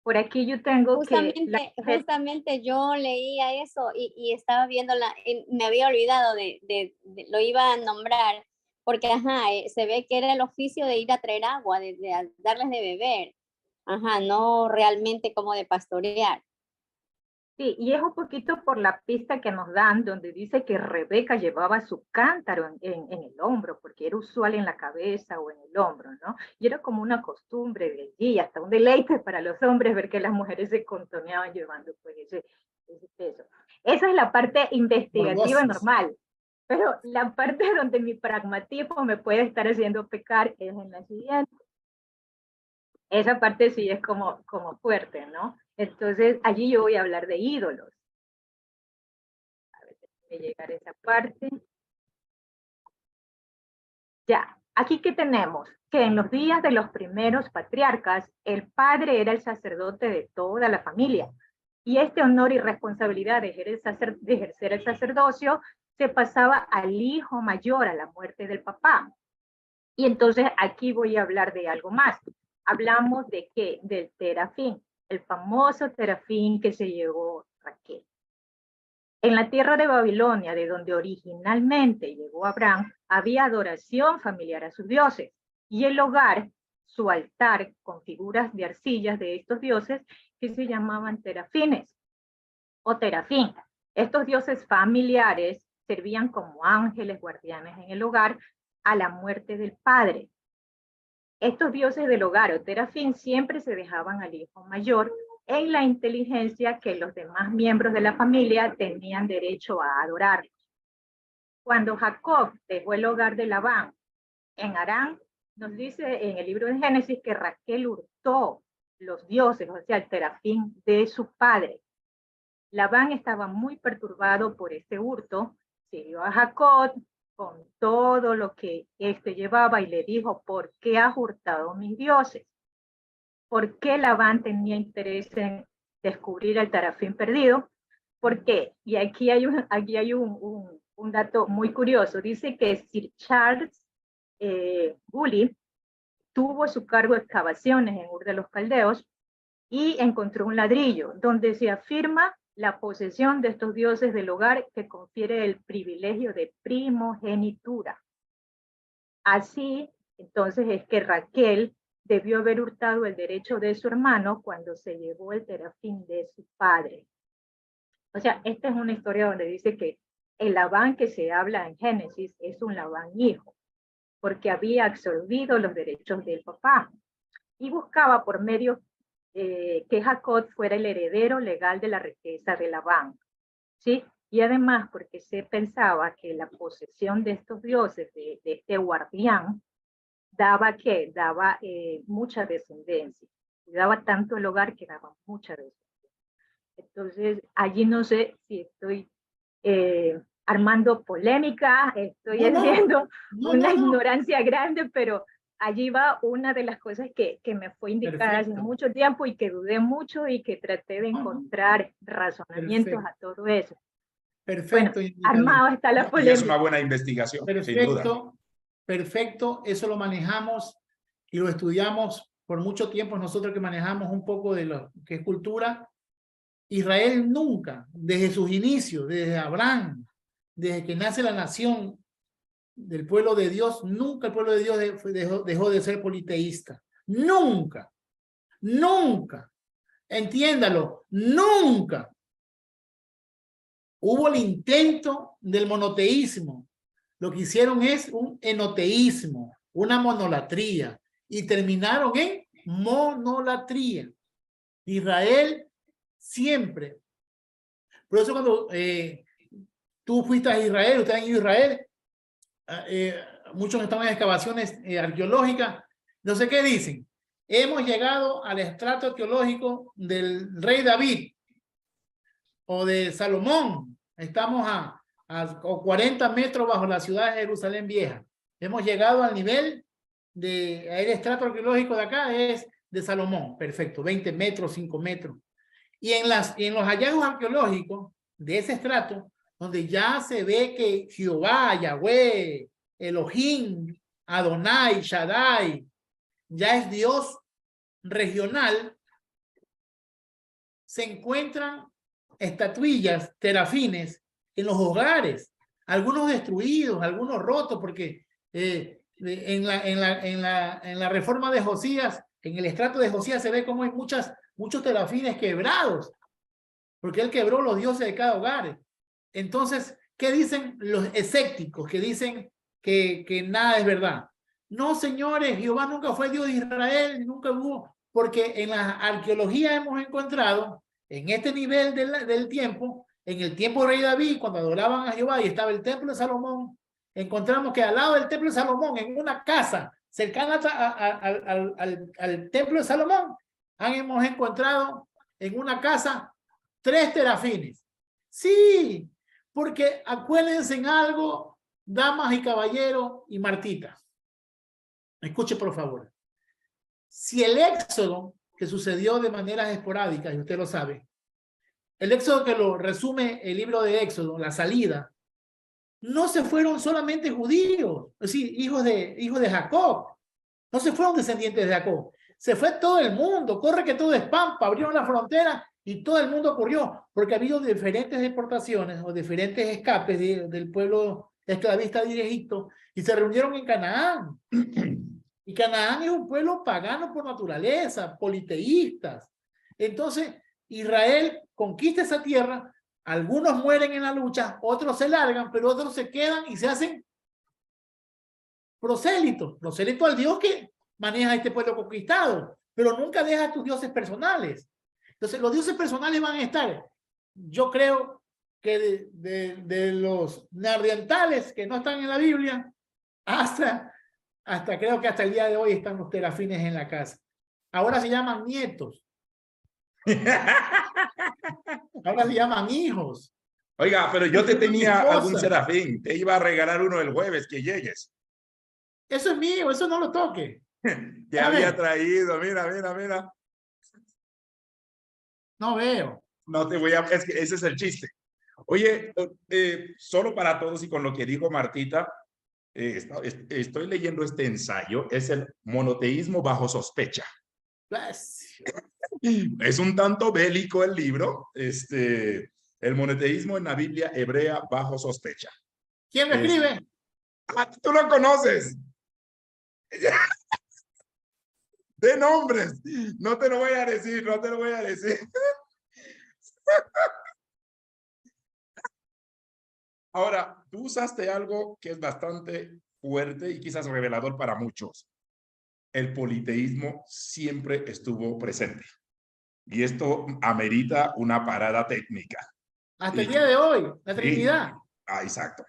por aquí yo tengo justamente yo leía eso y estaba viendo me había olvidado lo iba a nombrar, porque se ve que era el oficio de ir a traer agua, de darles de beber, no realmente como de pastorear. Sí, y es un poquito por la pista que nos dan, donde dice que Rebeca llevaba su cántaro en el hombro, porque era usual en la cabeza o en el hombro, ¿no? Y era como una costumbre de allí, hasta un deleite para los hombres ver que las mujeres se contoneaban llevando pues ese peso. Esa es la parte investigativa normal, pero la parte donde mi pragmatismo me puede estar haciendo pecar es en la siguiente. Esa parte sí es como fuerte, ¿no? Entonces, allí yo voy a hablar de ídolos. A ver, déjame llegar a esa parte. Ya, aquí ¿qué tenemos? Que en los días de los primeros patriarcas, el padre era el sacerdote de toda la familia. Y este honor y responsabilidad de ejercer el sacerdocio se pasaba al hijo mayor a la muerte del papá. Y entonces aquí voy a hablar de algo más. Hablamos de qué? Del terafín, el famoso terafín que se llevó Raquel. En la tierra de Babilonia, de donde originalmente llegó Abraham, había adoración familiar a sus dioses, y el hogar, su altar con figuras de arcillas de estos dioses que se llamaban terafines o terafín. Estos dioses familiares servían como ángeles guardianes en el hogar a la muerte del padre. Estos dioses del hogar o terafín siempre se dejaban al hijo mayor en la inteligencia que los demás miembros de la familia tenían derecho a adorarlos. Cuando Jacob dejó el hogar de Labán en Harán, nos dice en el libro de Génesis que Raquel hurtó los dioses, o sea, el terafín de su padre. Labán estaba muy perturbado por este hurto, siguió a Jacob con todo lo que éste llevaba y le dijo, ¿por qué has hurtado mis dioses? ¿Por qué Labán tenía interés en descubrir el terafín perdido? ¿Por qué? Y aquí hay un dato muy curioso. Dice que Sir Charles Bully tuvo a su cargo excavaciones en Ur de los Caldeos y encontró un ladrillo donde se afirma la posesión de estos dioses del hogar que confiere el privilegio de primogenitura. Así, entonces, es que Raquel debió haber hurtado el derecho de su hermano cuando se llevó el terafín de su padre. O sea, esta es una historia donde dice que el Labán que se habla en Génesis es un Labán hijo, porque había absorbido los derechos del papá y buscaba por medio que Jacob fuera el heredero legal de la riqueza de Labán, ¿sí? Y además porque se pensaba que la posesión de estos dioses, de este guardián, daba mucha descendencia. Daba tanto el hogar que daba mucha descendencia. Entonces, allí no sé si estoy armando polémica, estoy haciendo una ignorancia grande, pero allí va una de las cosas que me fue indicada hace mucho tiempo y que dudé mucho y que traté de encontrar razonamientos a todo eso. Perfecto. Bueno, armado está la polémica. Es una buena investigación. Perfecto, perfecto. Eso lo manejamos y lo estudiamos por mucho tiempo. Nosotros que manejamos un poco de lo que es cultura. Israel nunca, desde sus inicios, desde Abraham, desde que nace la nación del pueblo de Dios, nunca el pueblo de Dios dejó de ser politeísta. Nunca, nunca. Entiéndalo, nunca. Hubo el intento del monoteísmo. Lo que hicieron es un enoteísmo, una monolatría, y terminaron en monolatría. Israel siempre. Por eso cuando tú fuiste a Israel, ustedes han ido a Israel, muchos están en excavaciones arqueológicas, no sé qué dicen. Hemos llegado al estrato arqueológico del rey David o de Salomón. Estamos a 40 metros bajo la ciudad de Jerusalén Vieja. Hemos llegado al nivel el estrato arqueológico de acá es de Salomón. Perfecto, 20 metros, 5 metros. Y en los hallazgos arqueológicos de ese estrato, donde ya se ve que Jehová, Yahweh, Elohim, Adonai, Shaddai, ya es Dios regional, se encuentran estatuillas, terafines, en los hogares, algunos destruidos, algunos rotos, porque en la reforma de Josías, en el estrato de Josías se ve como hay muchos terafines quebrados, porque él quebró los dioses de cada hogar. Entonces, ¿qué dicen los escépticos? Que dicen que nada es verdad. No, señores, Jehová nunca fue Dios de Israel, nunca hubo, porque en la arqueología hemos encontrado, en este nivel del tiempo, en el tiempo del rey David, cuando adoraban a Jehová y estaba el templo de Salomón, encontramos que al lado del templo de Salomón, en una casa cercana al templo de Salomón, hemos encontrado en una casa 3 terafines. Sí, porque acuérdense en algo, damas y caballeros y Martita. Escuche por favor. Si el éxodo que sucedió de maneras esporádicas, y usted lo sabe, el éxodo que lo resume el libro de Éxodo, la salida, no se fueron solamente judíos, es decir, hijos de Jacob, no se fueron descendientes de Jacob, se fue todo el mundo, corre que todo es pampa, abrieron la frontera Y todo el mundo corrió, porque ha habido diferentes deportaciones o diferentes escapes del pueblo esclavista de Egipto, y se reunieron en Canaán. Y Canaán es un pueblo pagano por naturaleza, politeístas. Entonces, Israel conquista esa tierra, algunos mueren en la lucha, otros se largan, pero otros se quedan y se hacen prosélitos al Dios que maneja este pueblo conquistado, pero nunca deja a tus dioses personales. Entonces, los dioses personales van a estar, yo creo que de los neandertales que no están en la Biblia, hasta creo que hasta el día de hoy están los terafines en la casa. Ahora se llaman nietos. Ahora se llaman hijos. Oiga, pero yo te tenía algún serafín. Te iba a regalar uno el jueves que llegues. Eso es mío, eso no lo toque. Te había traído, mira. No veo. No te voy a... Es que ese es el chiste. Oye, solo para todos y con lo que dijo Martita, estoy leyendo este ensayo, es el monoteísmo bajo sospecha. Es un tanto bélico el libro, el monoteísmo en la Biblia hebrea bajo sospecha. ¿Quién lo escribe? Tú lo conoces. De nombres, no te lo voy a decir. Ahora, tú usaste algo que es bastante fuerte y quizás revelador para muchos. El politeísmo siempre estuvo presente. Y esto amerita una parada técnica. Hasta el día de hoy, la Trinidad. Exacto.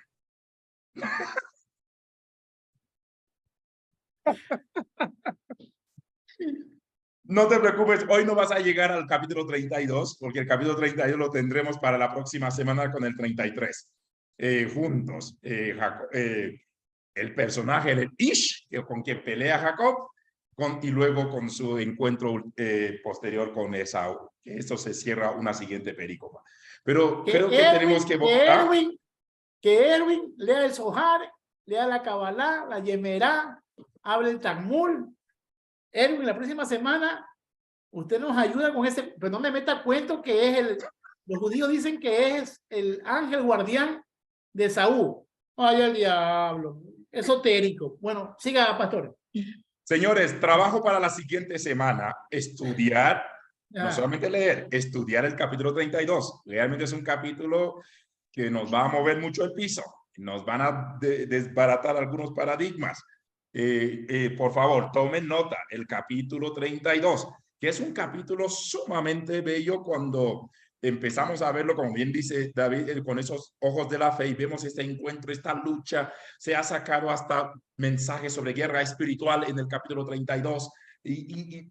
No te preocupes, hoy no vas a llegar al capítulo 32, porque el capítulo 32 lo tendremos para la próxima semana con el 33. Juntos, el personaje, el Ish, con quien pelea Jacob, y luego con su encuentro posterior con Esaú. Que esto se cierra una siguiente perícopa. Pero creo que tenemos que votar. Que Erwin lea el Zohar, lea la Kabbalah, la Yemerá, hable el Talmud. Erwin, la próxima semana usted nos ayuda con ese, pero no me meta cuento que es los judíos dicen que es el ángel guardián de Saúl. Ay, el diablo, esotérico. Bueno, siga, pastor. Señores, trabajo para la siguiente semana, estudiar, no solamente leer, estudiar el capítulo 32. Realmente es un capítulo que nos va a mover mucho el piso, nos van a desbaratar algunos paradigmas. Por favor, tomen nota, el capítulo 32, que es un capítulo sumamente bello cuando empezamos a verlo, como bien dice David, con esos ojos de la fe y vemos este encuentro, esta lucha. Se ha sacado hasta mensajes sobre guerra espiritual en el capítulo 32.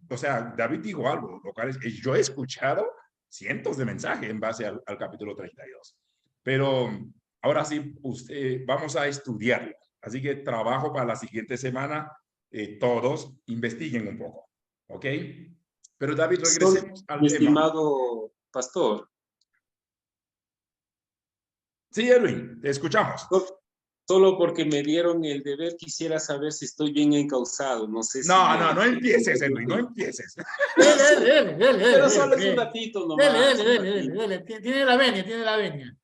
O sea, David dijo algo, lo cual yo he escuchado cientos de mensajes en base al capítulo 32. Pero ahora sí, vamos a estudiarlo. Así que trabajo para la siguiente semana. Todos investiguen un poco. ¿Ok? Pero David, regresemos al tema. Estimado pastor. Sí, Erwin, te escuchamos. Solo porque me dieron el deber, quisiera saber si estoy bien encauzado. No sé si... No empieces, Erwin, no empieces. Pero solo es un ratito nomás. Dele. Tiene la venia.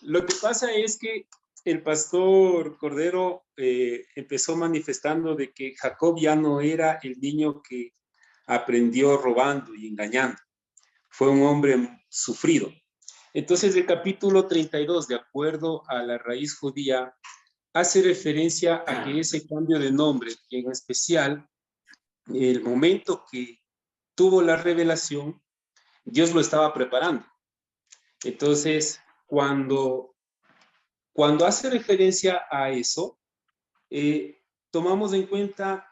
Lo que pasa es que el pastor Cordero empezó manifestando de que Jacob ya no era el niño que aprendió robando y engañando. Fue un hombre sufrido. Entonces el capítulo 32, de acuerdo a la raíz judía, hace referencia a que ese cambio de nombre, y en especial el momento que tuvo la revelación, Dios lo estaba preparando. Entonces, cuando hace referencia a eso, tomamos en cuenta,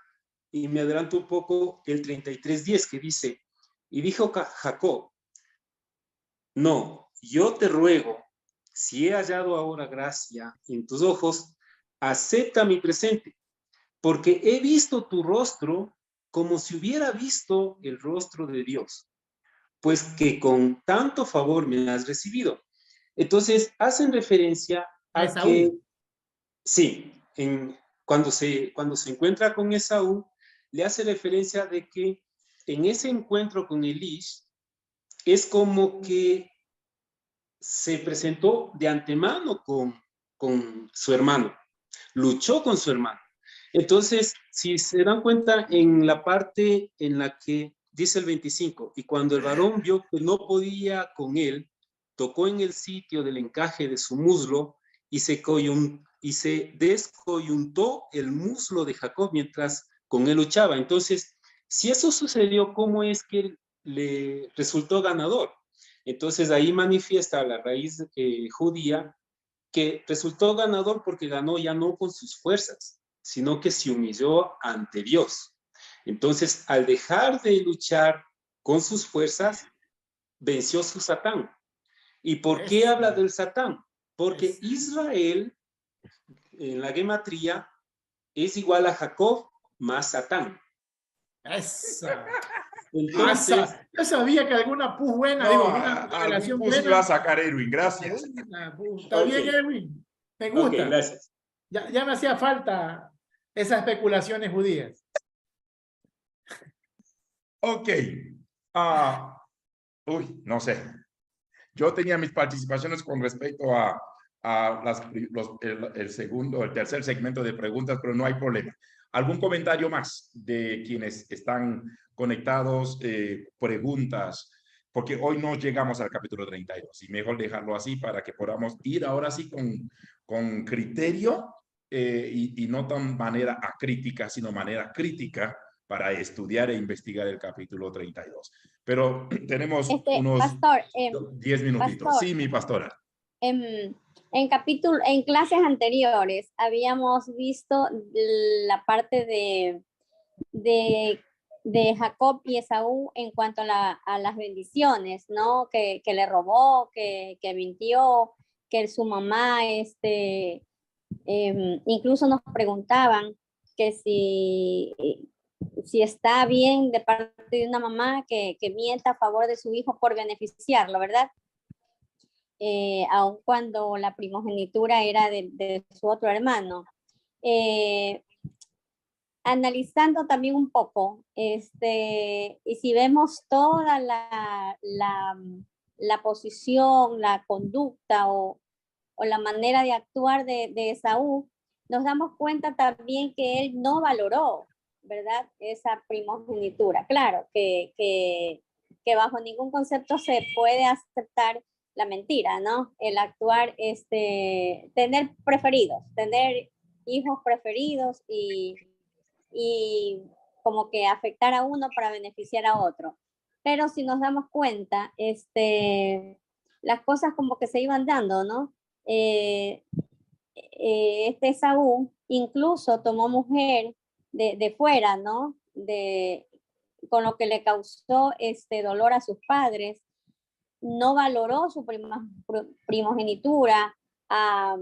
y me adelanto un poco, el 33:10, que dice, y dijo Jacob, no, yo te ruego, si he hallado ahora gracia en tus ojos, acepta mi presente, porque he visto tu rostro como si hubiera visto el rostro de Dios, pues que con tanto favor me has recibido. Entonces, hacen referencia a que, sí, cuando se encuentra con Esaú, le hace referencia de que en ese encuentro con Elish, es como que se presentó de antemano con su hermano, luchó con su hermano. Entonces, si se dan cuenta en la parte en la que dice el 25, y cuando el varón vio que no podía con él, tocó en el sitio del encaje de su muslo y se descoyuntó el muslo de Jacob mientras con él luchaba. Entonces, si eso sucedió, ¿cómo es que le resultó ganador? Entonces ahí manifiesta la raíz judía que resultó ganador porque ganó ya no con sus fuerzas, sino que se humilló ante Dios. Entonces, al dejar de luchar con sus fuerzas, venció su Satán. ¿Y por qué habla del Satán? Porque Israel, en la gematría, es igual a Jacob más Satán. Esa. Entonces, yo sabía que alguna pus buena, No, alguna algún relación pus buena. iba a sacar Edwin, gracias. Está bien, Edwin. Me gusta. Ok, gracias. Ya me hacía falta esas especulaciones judías. Ok. No sé. Yo tenía mis participaciones con respecto a el tercer segmento de preguntas, pero no hay problema. ¿Algún comentario más de quienes están conectados? Preguntas, porque hoy no llegamos al capítulo 32 y mejor dejarlo así para que podamos ir ahora sí con criterio y no tan manera acrítica, sino manera crítica para estudiar e investigar el capítulo 32. Pero tenemos unos pastor, 10 minutitos. pastor, Sí, mi pastora. En clases anteriores habíamos visto la parte de Jacob y Esaú en cuanto a las bendiciones, ¿no? Que le robó, que mintió, que su mamá, incluso nos preguntaban que si está bien de parte de una mamá que mienta a favor de su hijo por beneficiarlo, ¿verdad? Aun cuando la primogenitura era de su otro hermano. Analizando también un poco, y si vemos toda la posición, la conducta o la manera de actuar de Esaú, nos damos cuenta también que él no valoró, ¿verdad? Esa primogenitura. Claro, que bajo ningún concepto se puede aceptar la mentira, ¿no? El actuar, tener preferidos, tener hijos preferidos y como que afectar a uno para beneficiar a otro. Pero si nos damos cuenta, las cosas como que se iban dando, ¿no? Esaú incluso tomó mujer de fuera, ¿no? Con lo que le causó dolor a sus padres. No valoró su primogenitura, a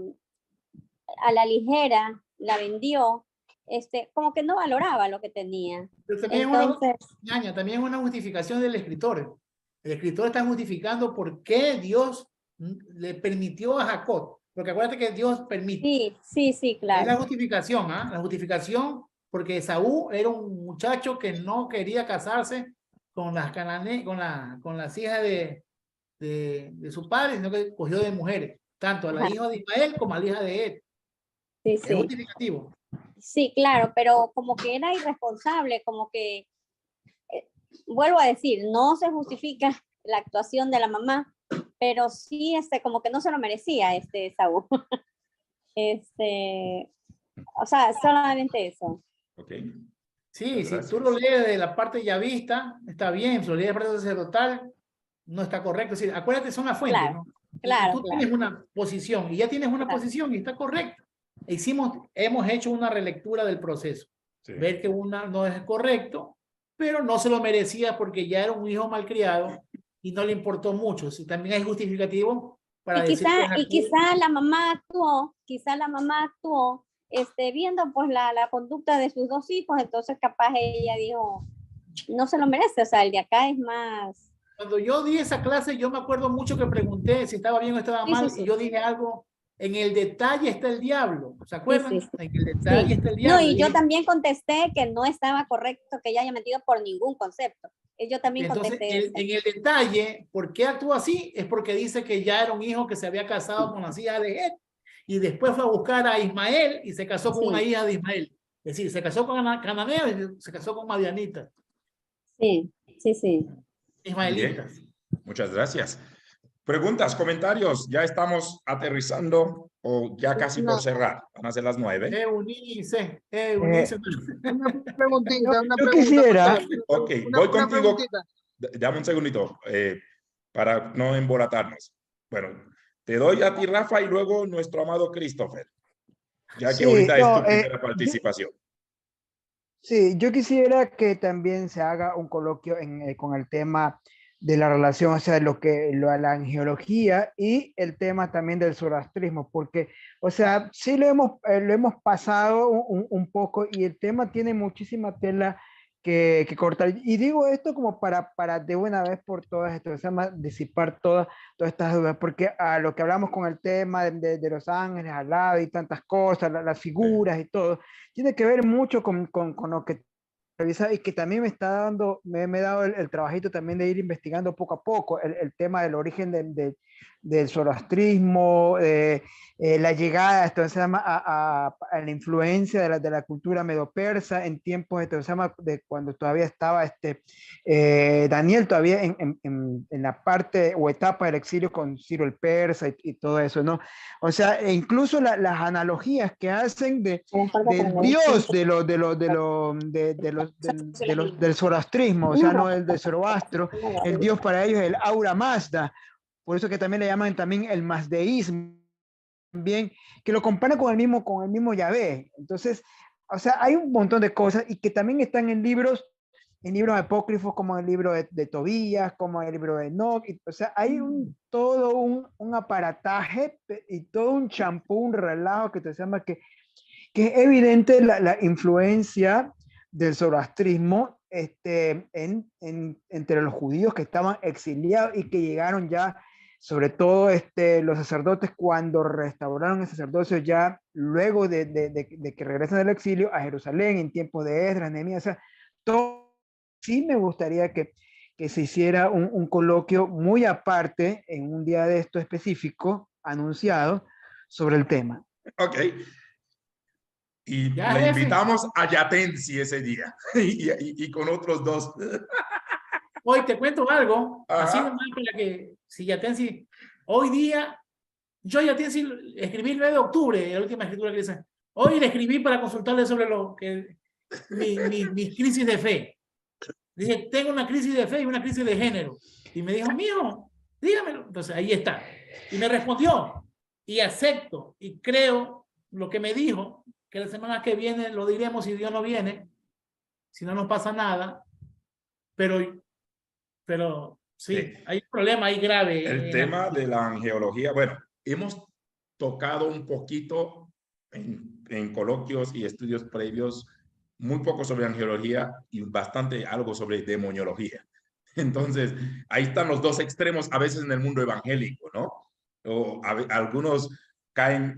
la ligera, la vendió, como que no valoraba lo que tenía. Pero también, entonces, también es una justificación del escritor. El escritor está justificando por qué Dios le permitió a Jacob. Porque acuérdate que Dios permite. Sí, claro. Es la justificación, ¿ah? La justificación porque Esaú era un muchacho que no quería casarse con las con las hijas de su padre, sino que cogió de mujeres, tanto a la hija de Ismael como a la hija de él. Es justificativo. Sí, claro, pero como que era irresponsable, como que, vuelvo a decir, no se justifica la actuación de la mamá, pero sí, como que no se lo merecía Esaú. O sea, solamente eso. Okay. Sí, si tú lo lees de la parte yavista, está bien, si lo lees de la parte sacerdotal, no está correcto. Es decir, acuérdate, son las fuentes, claro, ¿no? Claro, tú tienes una posición y ya tienes una posición y está correcto. Hemos hecho una relectura del proceso. Sí. Ver que una no es correcto, pero no se lo merecía porque ya era un hijo malcriado y no le importó mucho. Si también hay justificativo para decir que quizá la mamá actuó, viendo pues la conducta de sus dos hijos, entonces capaz ella dijo, no se lo merece, o sea, el de acá es más. Cuando yo di esa clase, yo me acuerdo mucho que pregunté si estaba bien o estaba mal, y yo dije algo en el detalle está el diablo. ¿Se acuerdan? Sí, sí, sí. En el detalle Sí. está el diablo. No, y yo también contesté que no estaba correcto que ella haya metido por ningún concepto. Yo también Entonces, contesté eso. en el detalle, ¿por qué actúa así? Es porque dice que ya era un hijo que se había casado con las hijas de Het y después fue a buscar a Ismael y se casó con Sí. una hija de Ismael. Es decir, se casó con cananeos y se casó con madianitas, Sí, sí, sí. ismaelitas. Bien, muchas gracias. Preguntas, comentarios, ya estamos aterrizando o ya casi por cerrar. Van a ser las 9. Eunice. Una preguntita, una Yo pregunta. quisiera. Ok, voy contigo. Dame un segundito para no embolatarnos. Bueno, te doy a ti, Rafa, y luego nuestro amado Christopher, ya que Sí, ahorita es no, tu primera participación. Sí, yo quisiera que también se haga un coloquio con el tema de la relación, o sea, la angiología y el tema también del zoroastrismo, porque, o sea, sí lo hemos pasado un poco y el tema tiene muchísima tela que cortar. Y digo esto como para de una vez por todas, o sea, disipar todas estas dudas, porque a lo que hablamos con el tema de los ángeles al lado y tantas cosas, las figuras y todo, tiene que ver mucho con lo que revisar y que también me está dando, me he dado el trabajito también de ir investigando poco a poco el tema del origen del zoroastrismo, la llegada, esto se llama, a la influencia de la cultura medo-persa en tiempos, esto se llama, de cuando todavía estaba Daniel todavía en la parte o etapa del exilio con Ciro el Persa y todo eso, ¿no? O sea, e incluso las analogías que hacen del dios del zoroastrismo, o sea, no el de Zoroastro, el dios para ellos es el Aura Mazda, por eso que también le llaman también el mazdeísmo, también, que lo comparan con el mismo Yahvé. Entonces, o sea, hay un montón de cosas y que también están en libros apócrifos como el libro de Tobías, como el libro de Enoch, o sea, hay todo un aparataje y todo un champú, un relajo que te llama que es evidente la influencia del zoroastrismo entre los judíos que estaban exiliados y que llegaron ya, sobre todo los sacerdotes cuando restauraron el sacerdocio ya luego de que regresan del exilio a Jerusalén en tiempos de Esdras, Nehemías, o sea, todo. Sí me gustaría que se hiciera un coloquio muy aparte en un día de esto específico anunciado sobre el tema. Ok. Y Ya, le jefe. invitamos a Yatensi ese día y con otros 2. Hoy te cuento algo, Ajá. así nomás para que, si Yatensi, hoy día, yo Yatensi escribí el 9 de octubre, la última escritura que dice, hoy le escribí para consultarle sobre mis crisis de fe. Dije, tengo una crisis de fe y una crisis de género. Y me dijo, mijo, dígamelo. Entonces, ahí está. Y me respondió, y acepto, y creo lo que me dijo, que la semana que viene lo diremos si Dios no viene, si no nos pasa nada, pero sí, hay un problema ahí grave. El tema de la angeología, bueno, hemos tocado un poquito en coloquios y estudios previos, muy poco sobre angeología y bastante algo sobre demoniología. Entonces, ahí están los dos extremos a veces en el mundo evangélico, ¿no? O algunos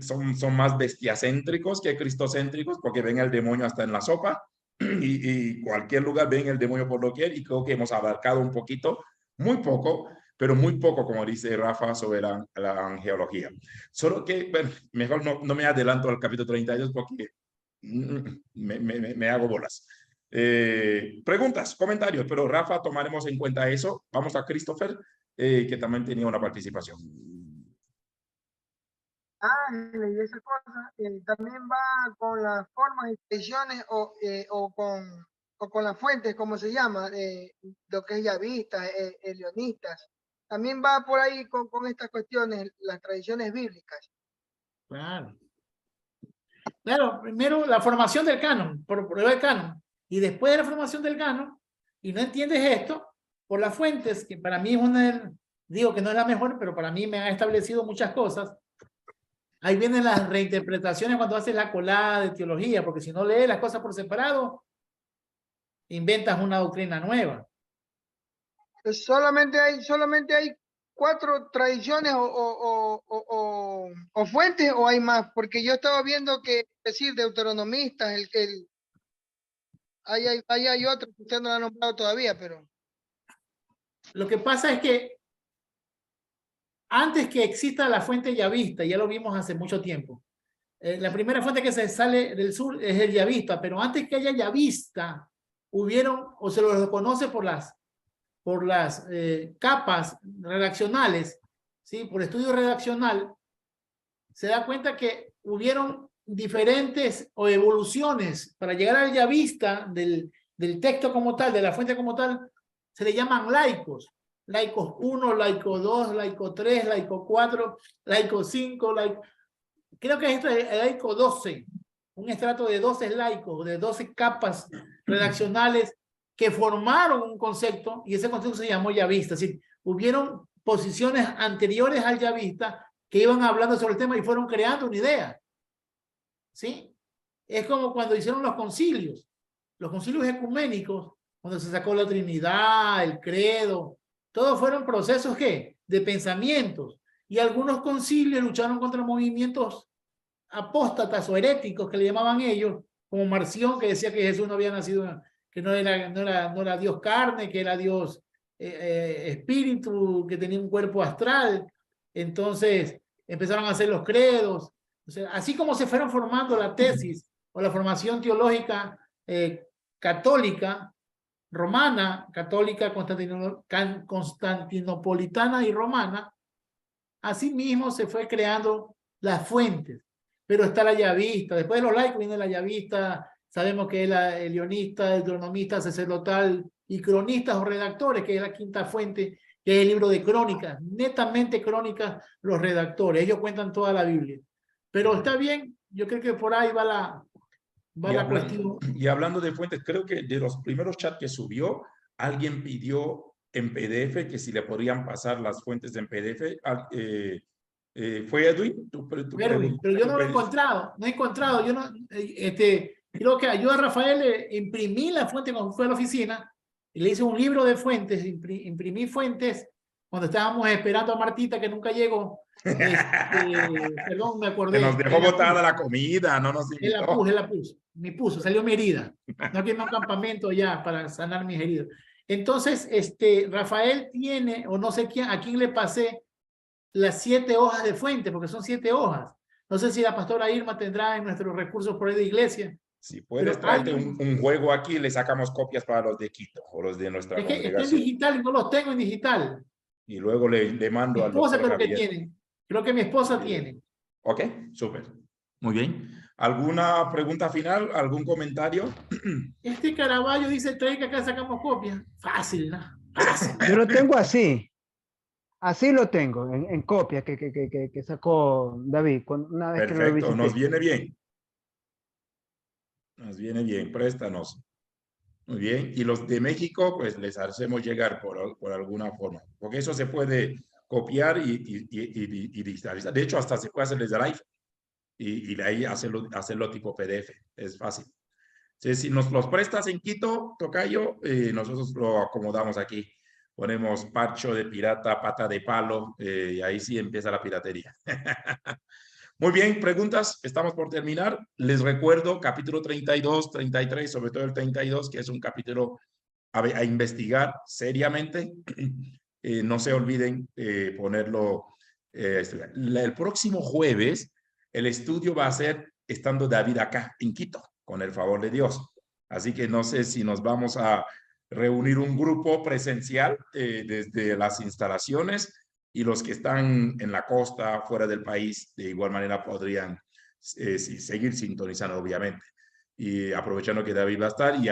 son más bestiacéntricos que cristocéntricos porque ven el demonio hasta en la sopa y cualquier lugar ven el demonio por doquier, y creo que hemos abarcado un poquito, muy poco, pero muy poco, como dice Rafa, sobre la angeología. Solo que, bueno, mejor no me adelanto al capítulo 32 porque me hago bolas. Preguntas, comentarios, pero Rafa, tomaremos en cuenta eso. Vamos a Christopher, que también tenía una participación. Y esa cosa también va con las formas y tradiciones o con las fuentes, como se llama, lo que es yavistas, elionistas. También va por ahí con estas cuestiones, las tradiciones bíblicas. Claro. Claro, primero la formación del canon, por prueba del canon. Y después de la formación del canon, y no entiendes esto, por las fuentes, que para mí es digo que no es la mejor, pero para mí me ha establecido muchas cosas. Ahí vienen las reinterpretaciones cuando haces la colada de teología, porque si no lees las cosas por separado, inventas una doctrina nueva. Pues solamente hay cuatro tradiciones o fuentes o hay más? Porque yo estaba viendo que, es decir, deuteronomistas, ahí hay otros que usted no lo ha nombrado todavía, pero... Lo que pasa es que antes que exista la fuente yavista, ya lo vimos hace mucho tiempo, la primera fuente que se sale del sur es el yavista, pero antes que haya yavista, hubieron, o se lo reconoce por las capas redaccionales, ¿sí? Por estudio redaccional, se da cuenta que hubieron diferentes o evoluciones para llegar al yavista del texto como tal, de la fuente como tal, se le llaman laicos. Laicos 1, laico 2, laico 3, laico 4, laico 5, creo que esto es el laico 12, un estrato de 12 laicos, de 12 capas redaccionales que formaron un concepto, y ese concepto se llamó yavista. Es decir, hubieron posiciones anteriores al yavista que iban hablando sobre el tema y fueron creando una idea. ¿Sí? Es como cuando hicieron los concilios ecuménicos, cuando se sacó la Trinidad, el credo, todos fueron procesos ¿qué? De pensamientos, y algunos concilios lucharon contra movimientos apóstatas o heréticos que le llamaban ellos, como Marción, que decía que Jesús no había nacido, que no era Dios carne, que era Dios espíritu, que tenía un cuerpo astral. Entonces empezaron a hacer los credos. O sea, así como se fueron formando la tesis o la formación teológica católica, romana, católica, constantinopolitana y romana, así mismo se fue creando las fuentes. Pero está la yavista, después de los laicos viene la yavista, sabemos que es la elionista, el deuteronomista, sacerdotal y cronistas o redactores, que es la quinta fuente, que es el libro de crónicas, netamente crónicas los redactores, ellos cuentan toda la Biblia. Pero está bien, yo creo que por ahí va la cuestión. Y hablando de fuentes, creo que de los primeros chats que subió, alguien pidió en PDF que si le podrían pasar las fuentes en PDF. ¿Fue Edwin? Edwin, pero yo no lo he encontrado, yo no, creo que yo a Rafael le imprimí la fuente cuando fue a la oficina y le hice un libro de fuentes, imprimí fuentes cuando estábamos esperando a Martita que nunca llegó. Perdón, me acordé. Se nos dejó botada la comida, no nos invitó. Él la puso, salió mi herida. No quiero un campamento ya para sanar mis heridas. Entonces, Rafael tiene, o no sé quién, a quién le pasé las 7 hojas de fuente, porque son 7 hojas. No sé si la pastora Irma tendrá en nuestros recursos por ahí de iglesia. Si puedes traerte un juego aquí, le sacamos copias para los de Quito o los de nuestra congregación. Es que está en digital y no los tengo en digital. Y luego le mando al doctor Javier. Creo que tiene. Creo que mi esposa tiene. Ok, súper. Muy bien. ¿Alguna pregunta final? ¿Algún comentario? Caravaggio dice, trae que acá sacamos copias. Fácil, ¿no? Fácil. Yo lo tengo así. Así lo tengo, en copia que sacó David. Una vez perfecto, que lo nos viene bien. Nos viene bien, préstanos. Muy bien. Y los de México, pues les hacemos llegar por alguna forma. Porque eso se puede copiar y digitalizar. De hecho, hasta se puede hacer desde el iPhone. Y de ahí hacerlo tipo PDF. Es fácil. Entonces, si nos los prestas en Quito, tocayo, nosotros lo acomodamos aquí. Ponemos parcho de pirata, pata de palo, y ahí sí empieza la piratería. Muy bien, preguntas. Estamos por terminar. Les recuerdo capítulo 32, 33, sobre todo el 32, que es un capítulo a investigar seriamente. No se olviden ponerlo. El próximo jueves, el estudio va a ser estando David acá en Quito, con el favor de Dios. Así que no sé si nos vamos a reunir un grupo presencial desde las instalaciones, y los que están en la costa, fuera del país, de igual manera podrían seguir sintonizando, obviamente. Y aprovechando que David va a estar, y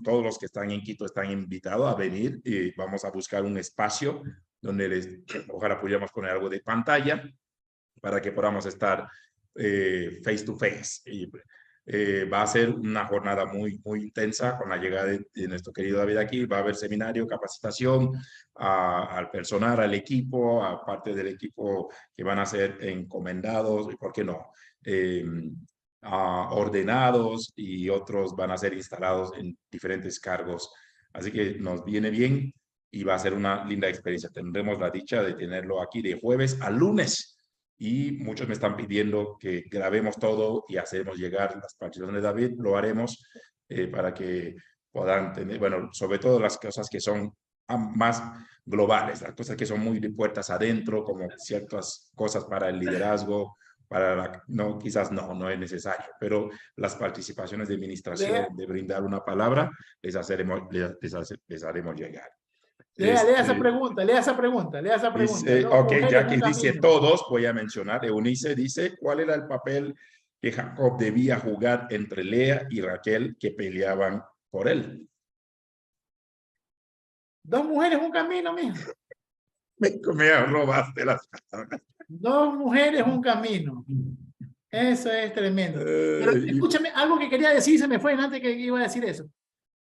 todos los que están en Quito están invitados a venir, y vamos a buscar un espacio donde ojalá pudiéramos poner algo de pantalla para que podamos estar face to face. Y, va a ser una jornada muy intensa con la llegada de nuestro querido David aquí. Va a haber seminario, capacitación al personal, al equipo, a parte del equipo que van a ser encomendados, y por qué no, ordenados, y otros van a ser instalados en diferentes cargos. Así que nos viene bien. y va a ser una linda experiencia. Tendremos la dicha de tenerlo aquí de jueves a lunes y muchos me están pidiendo que grabemos todo y hacemos llegar las participaciones de David. Lo haremos para que puedan tener, bueno, sobre todo las cosas que son más globales, las cosas que son muy de puertas adentro, como ciertas cosas para el liderazgo, no, quizás no es necesario, pero las participaciones de administración, de brindar una palabra, les haremos llegar. Lea esa pregunta, lea esa pregunta. Dice, ok, ya que dice todos, voy a mencionar. Eunice dice, ¿cuál era el papel que Jacob debía jugar entre Lea y Raquel que peleaban por él? 2 mujeres, un camino, mijo. Me robaste las palabras. 2 mujeres, un camino. Eso es tremendo. Pero escúchame, algo que quería decir, se me fue antes que iba a decir eso.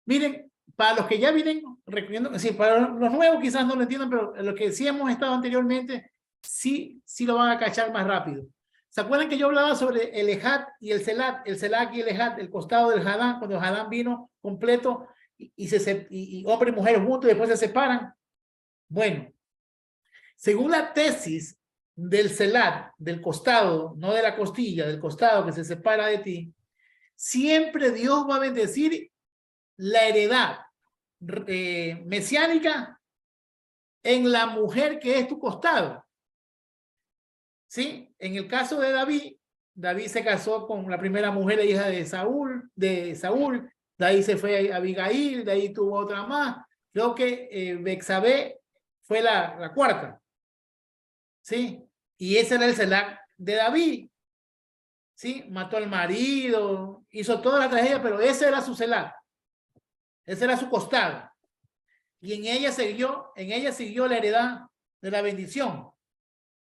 Miren, para los que ya vienen recorriendo, sí, para los nuevos quizás no lo entiendan, pero los que sí hemos estado anteriormente, sí lo van a cachar más rápido. ¿Se acuerdan que yo hablaba sobre el Ejat y el Selat y el Ejat, el costado del Hadán, cuando el Hadán vino completo y hombre y mujer juntos y después se separan? Bueno, según la tesis del Selat, del costado, no de la costilla, del costado que se separa de ti, siempre Dios va a bendecir la heredad mesiánica en la mujer que es tu costado. ¿Sí? En el caso de David, David se casó con la primera mujer, hija de Saúl, de ahí se fue a Abigail, de ahí tuvo otra más. Creo que Bexabé fue la cuarta. ¿Sí? Y ese era el Selah de David. ¿Sí? Mató al marido, hizo toda la tragedia, pero ese era su Selah. Ese era su costado. Y en ella siguió la heredad de la bendición.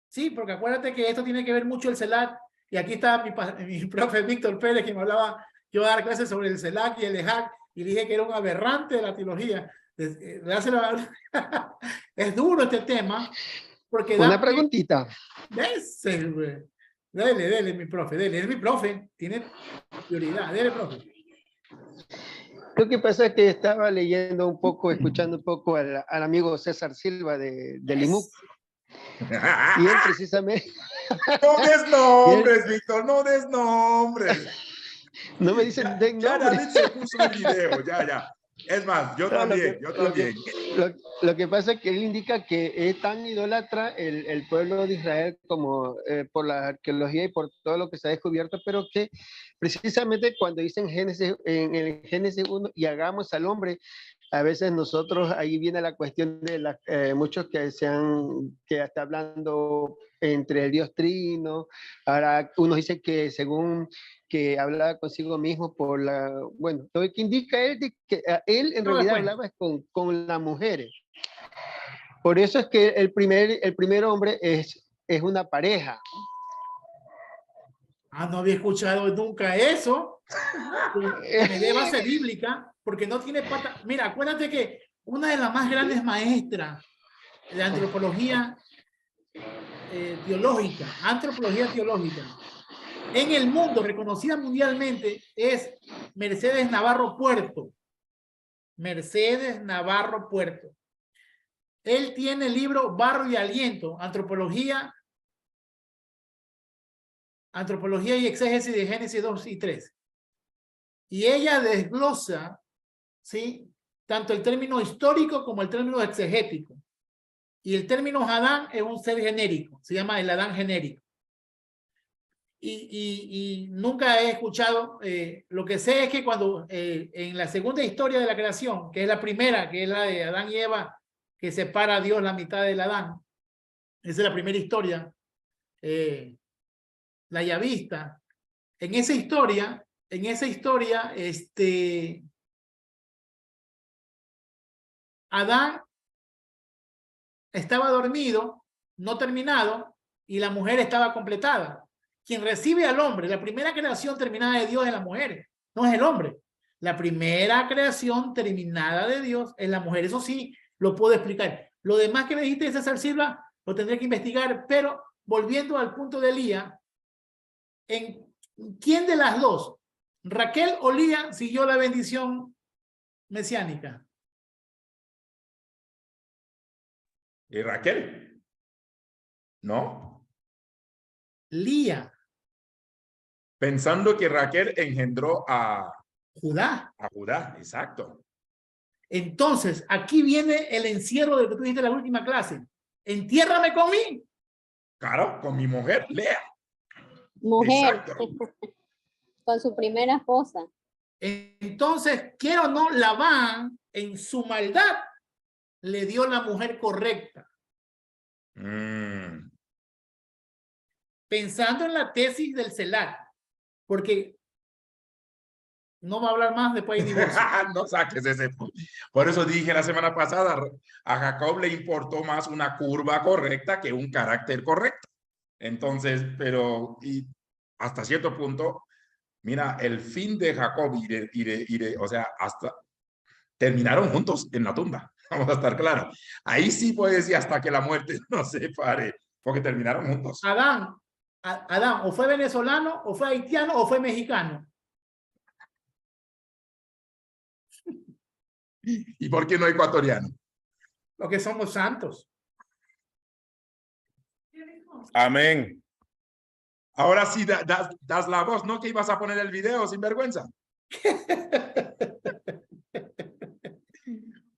Sí, porque acuérdate que esto tiene que ver mucho el Selah. Y aquí está mi profe Víctor Pérez, que me hablaba, yo a dar clases sobre el Selah y el Ejat, y dije que era un aberrante de la teología. Es duro este tema. Porque una preguntita. Dele, mi profe, es mi profe, tiene prioridad, dele, profe. Lo que pasa es que estaba leyendo un poco, escuchando un poco al amigo César Silva de IMUC. Y él precisamente... No des nombres, Víctor, no des nombres. No me dicen den nombres. Ya David se puso el video, ya. Es más, yo también. Lo que pasa es que él indica que es tan idólatra el pueblo de Israel como por la arqueología y por todo lo que se ha descubierto, pero que precisamente cuando dicen en el Génesis 1 y hagamos al hombre, a veces nosotros, ahí viene la cuestión de muchos que está hablando entre el Dios Trino. Ahora unos dicen que según que hablaba consigo mismo bueno, lo que indica él de que él en realidad hablaba con las mujeres. Por eso es que el primer hombre es una pareja. No había escuchado nunca eso. Me dé base bíblica, porque no tiene pata. Mira, acuérdate que una de las más grandes maestras de antropología teológica, en el mundo, reconocida mundialmente, es Mercedes Navarro Puerto. Él tiene el libro Barro y Aliento, Antropología y Exégesis de Génesis 2 y 3. Y ella desglosa, ¿sí?, tanto el término histórico como el término exegético. Y el término Adán es un ser genérico, se llama el Adán genérico. Y nunca he escuchado, lo que sé es que cuando en la segunda historia de la creación, que es la primera, que es la de Adán y Eva, que separa a Dios la mitad del Adán, esa es la primera historia, la yavista. En esa historia, Adán estaba dormido, no terminado, y la mujer estaba completada. Quien recibe al hombre, la primera creación terminada de Dios es la mujer, no es el hombre. La primera creación terminada de Dios es la mujer. Eso sí, lo puedo explicar. Lo demás que me dijiste de César Silva, lo tendré que investigar, pero volviendo al punto de Lía, ¿en quién de las dos, Raquel o Lía, siguió la bendición mesiánica? ¿Y Raquel? ¿No? Lía. Pensando que Raquel engendró a Judá. A Judá, exacto. Entonces, aquí viene el encierro de lo que tú dijiste en la última clase. Entiérrame conmigo. Claro, con mi mujer, Lea. Mujer. Exacto. Con su primera esposa. Entonces, quiero o no, Labán, en su maldad, le dio la mujer correcta. Pensando en la tesis del CELAC, porque no va a hablar más después de divorcio. No saques ese. Por eso dije la semana pasada, a Jacob le importó más una curva correcta que un carácter correcto. Entonces, pero y hasta cierto punto, mira, el fin de Jacob o sea, hasta terminaron juntos en la tumba. Vamos a estar claros. Ahí sí puede decir hasta que la muerte nos separe, porque terminaron juntos. Adán, o fue venezolano, o fue haitiano, o fue mexicano. ¿Y por qué no ecuatoriano? Porque somos santos. Amén. Ahora sí das la voz, ¿no? Que ibas a poner el video sin vergüenza.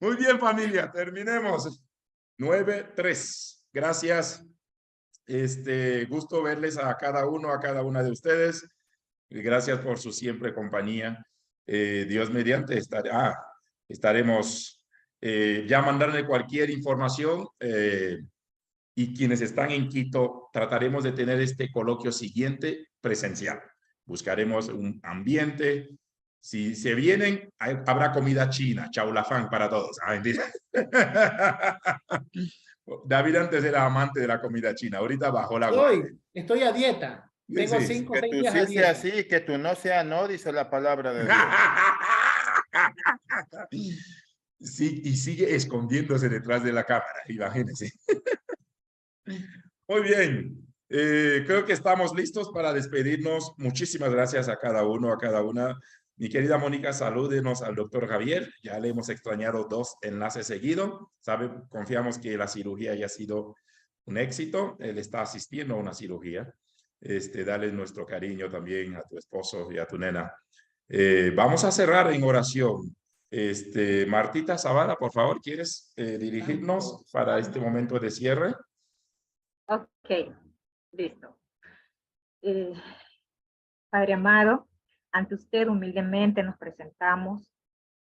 Muy bien, familia, terminemos. 9-3. Gracias. Gusto verles a cada uno, a cada una de ustedes. Gracias por su siempre compañía. Dios mediante estaremos ya mandarle cualquier información y quienes están en Quito trataremos de tener este coloquio siguiente presencial. Buscaremos un ambiente. Si se vienen, habrá comida china, chaulafán para todos. David antes era amante de la comida china, ahorita bajó la guardia. Estoy a dieta. Tengo 5 o 6 días a dieta. Que tú sí sea así, que tú no sea no, dice la palabra de Dios. Sí, y sigue escondiéndose detrás de la cámara, imagínense. Muy bien, creo que estamos listos para despedirnos. Muchísimas gracias a cada uno, a cada una. Mi querida Mónica, salúdenos al doctor Javier. Ya le hemos extrañado 2 enlaces seguidos. Confiamos que la cirugía haya sido un éxito. Él está asistiendo a una cirugía. Dale nuestro cariño también a tu esposo y a tu nena. Vamos a cerrar en oración. Martita Zavala, por favor, ¿quieres dirigirnos para este momento de cierre? Ok, listo. Padre amado, ante usted humildemente nos presentamos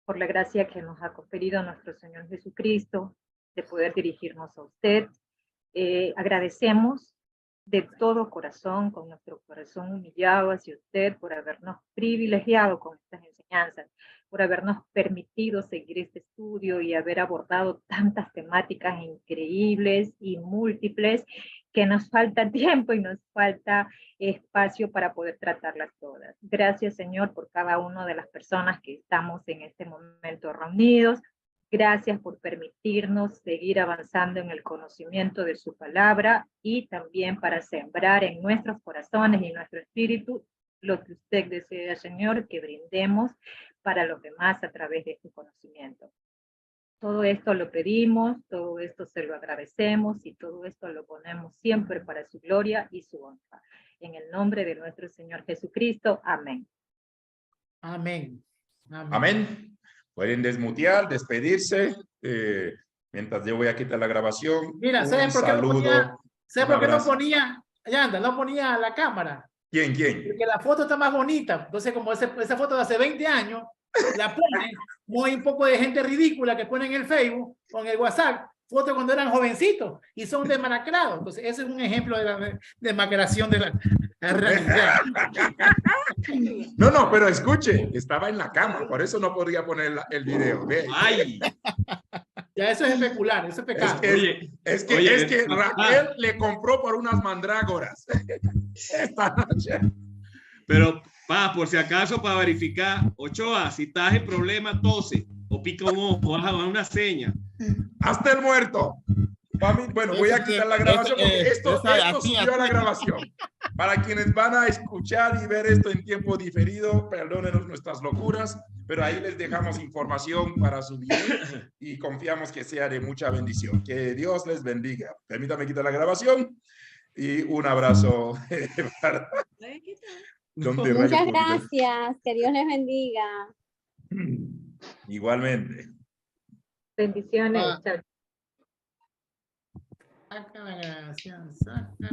por la gracia que nos ha conferido nuestro Señor Jesucristo de poder dirigirnos a usted. Agradecemos de todo corazón, con nuestro corazón humillado hacia usted por habernos privilegiado con estas enseñanzas, por habernos permitido seguir este estudio y haber abordado tantas temáticas increíbles y múltiples que nos falta tiempo y nos falta espacio para poder tratarlas todas. Gracias, Señor, por cada una de las personas que estamos en este momento reunidos. Gracias por permitirnos seguir avanzando en el conocimiento de su palabra y también para sembrar en nuestros corazones y nuestro espíritu lo que usted desea, Señor, que brindemos para los demás a través de este conocimiento. Todo esto lo pedimos, todo esto se lo agradecemos y todo esto lo ponemos siempre para su gloria y su honra. En el nombre de nuestro Señor Jesucristo. Amén. Amén. Amén. Amén. Pueden desmutear, despedirse, mientras yo voy a quitar la grabación. Mira, ¿saben por qué no ponía? ¿Saben por qué no ponía? Ya anda, no ponía la cámara. ¿Quién? Porque la foto está más bonita. Entonces, como esa foto de hace 20 años, la ponen, muy un poco de gente ridícula que ponen en el Facebook o en el WhatsApp, fotos cuando eran jovencitos y son demacrados. Entonces, ese es un ejemplo de la demacración de la realidad. No, pero escuche, estaba en la cama, por eso no podía poner el video. ¡Ay! Ya eso es especular, eso es pecado. Es que Raquel le compró por unas mandrágoras esta noche. Pero, por si acaso, para verificar, Ochoa, si estás en problema, tose o pica un ojo, haz una seña. Hasta el muerto. Bueno, voy a quitar la grabación porque esto subió a la grabación. Para quienes van a escuchar y ver esto en tiempo diferido, perdónenos nuestras locuras, pero pero ahí les dejamos información para su bien y confiamos que sea de mucha bendición. Que Dios les bendiga. Permítame quitar la grabación y un abrazo para Muchas gracias. Que Dios les bendiga. Igualmente. Bendiciones. Chao. Saca la grabación, saca la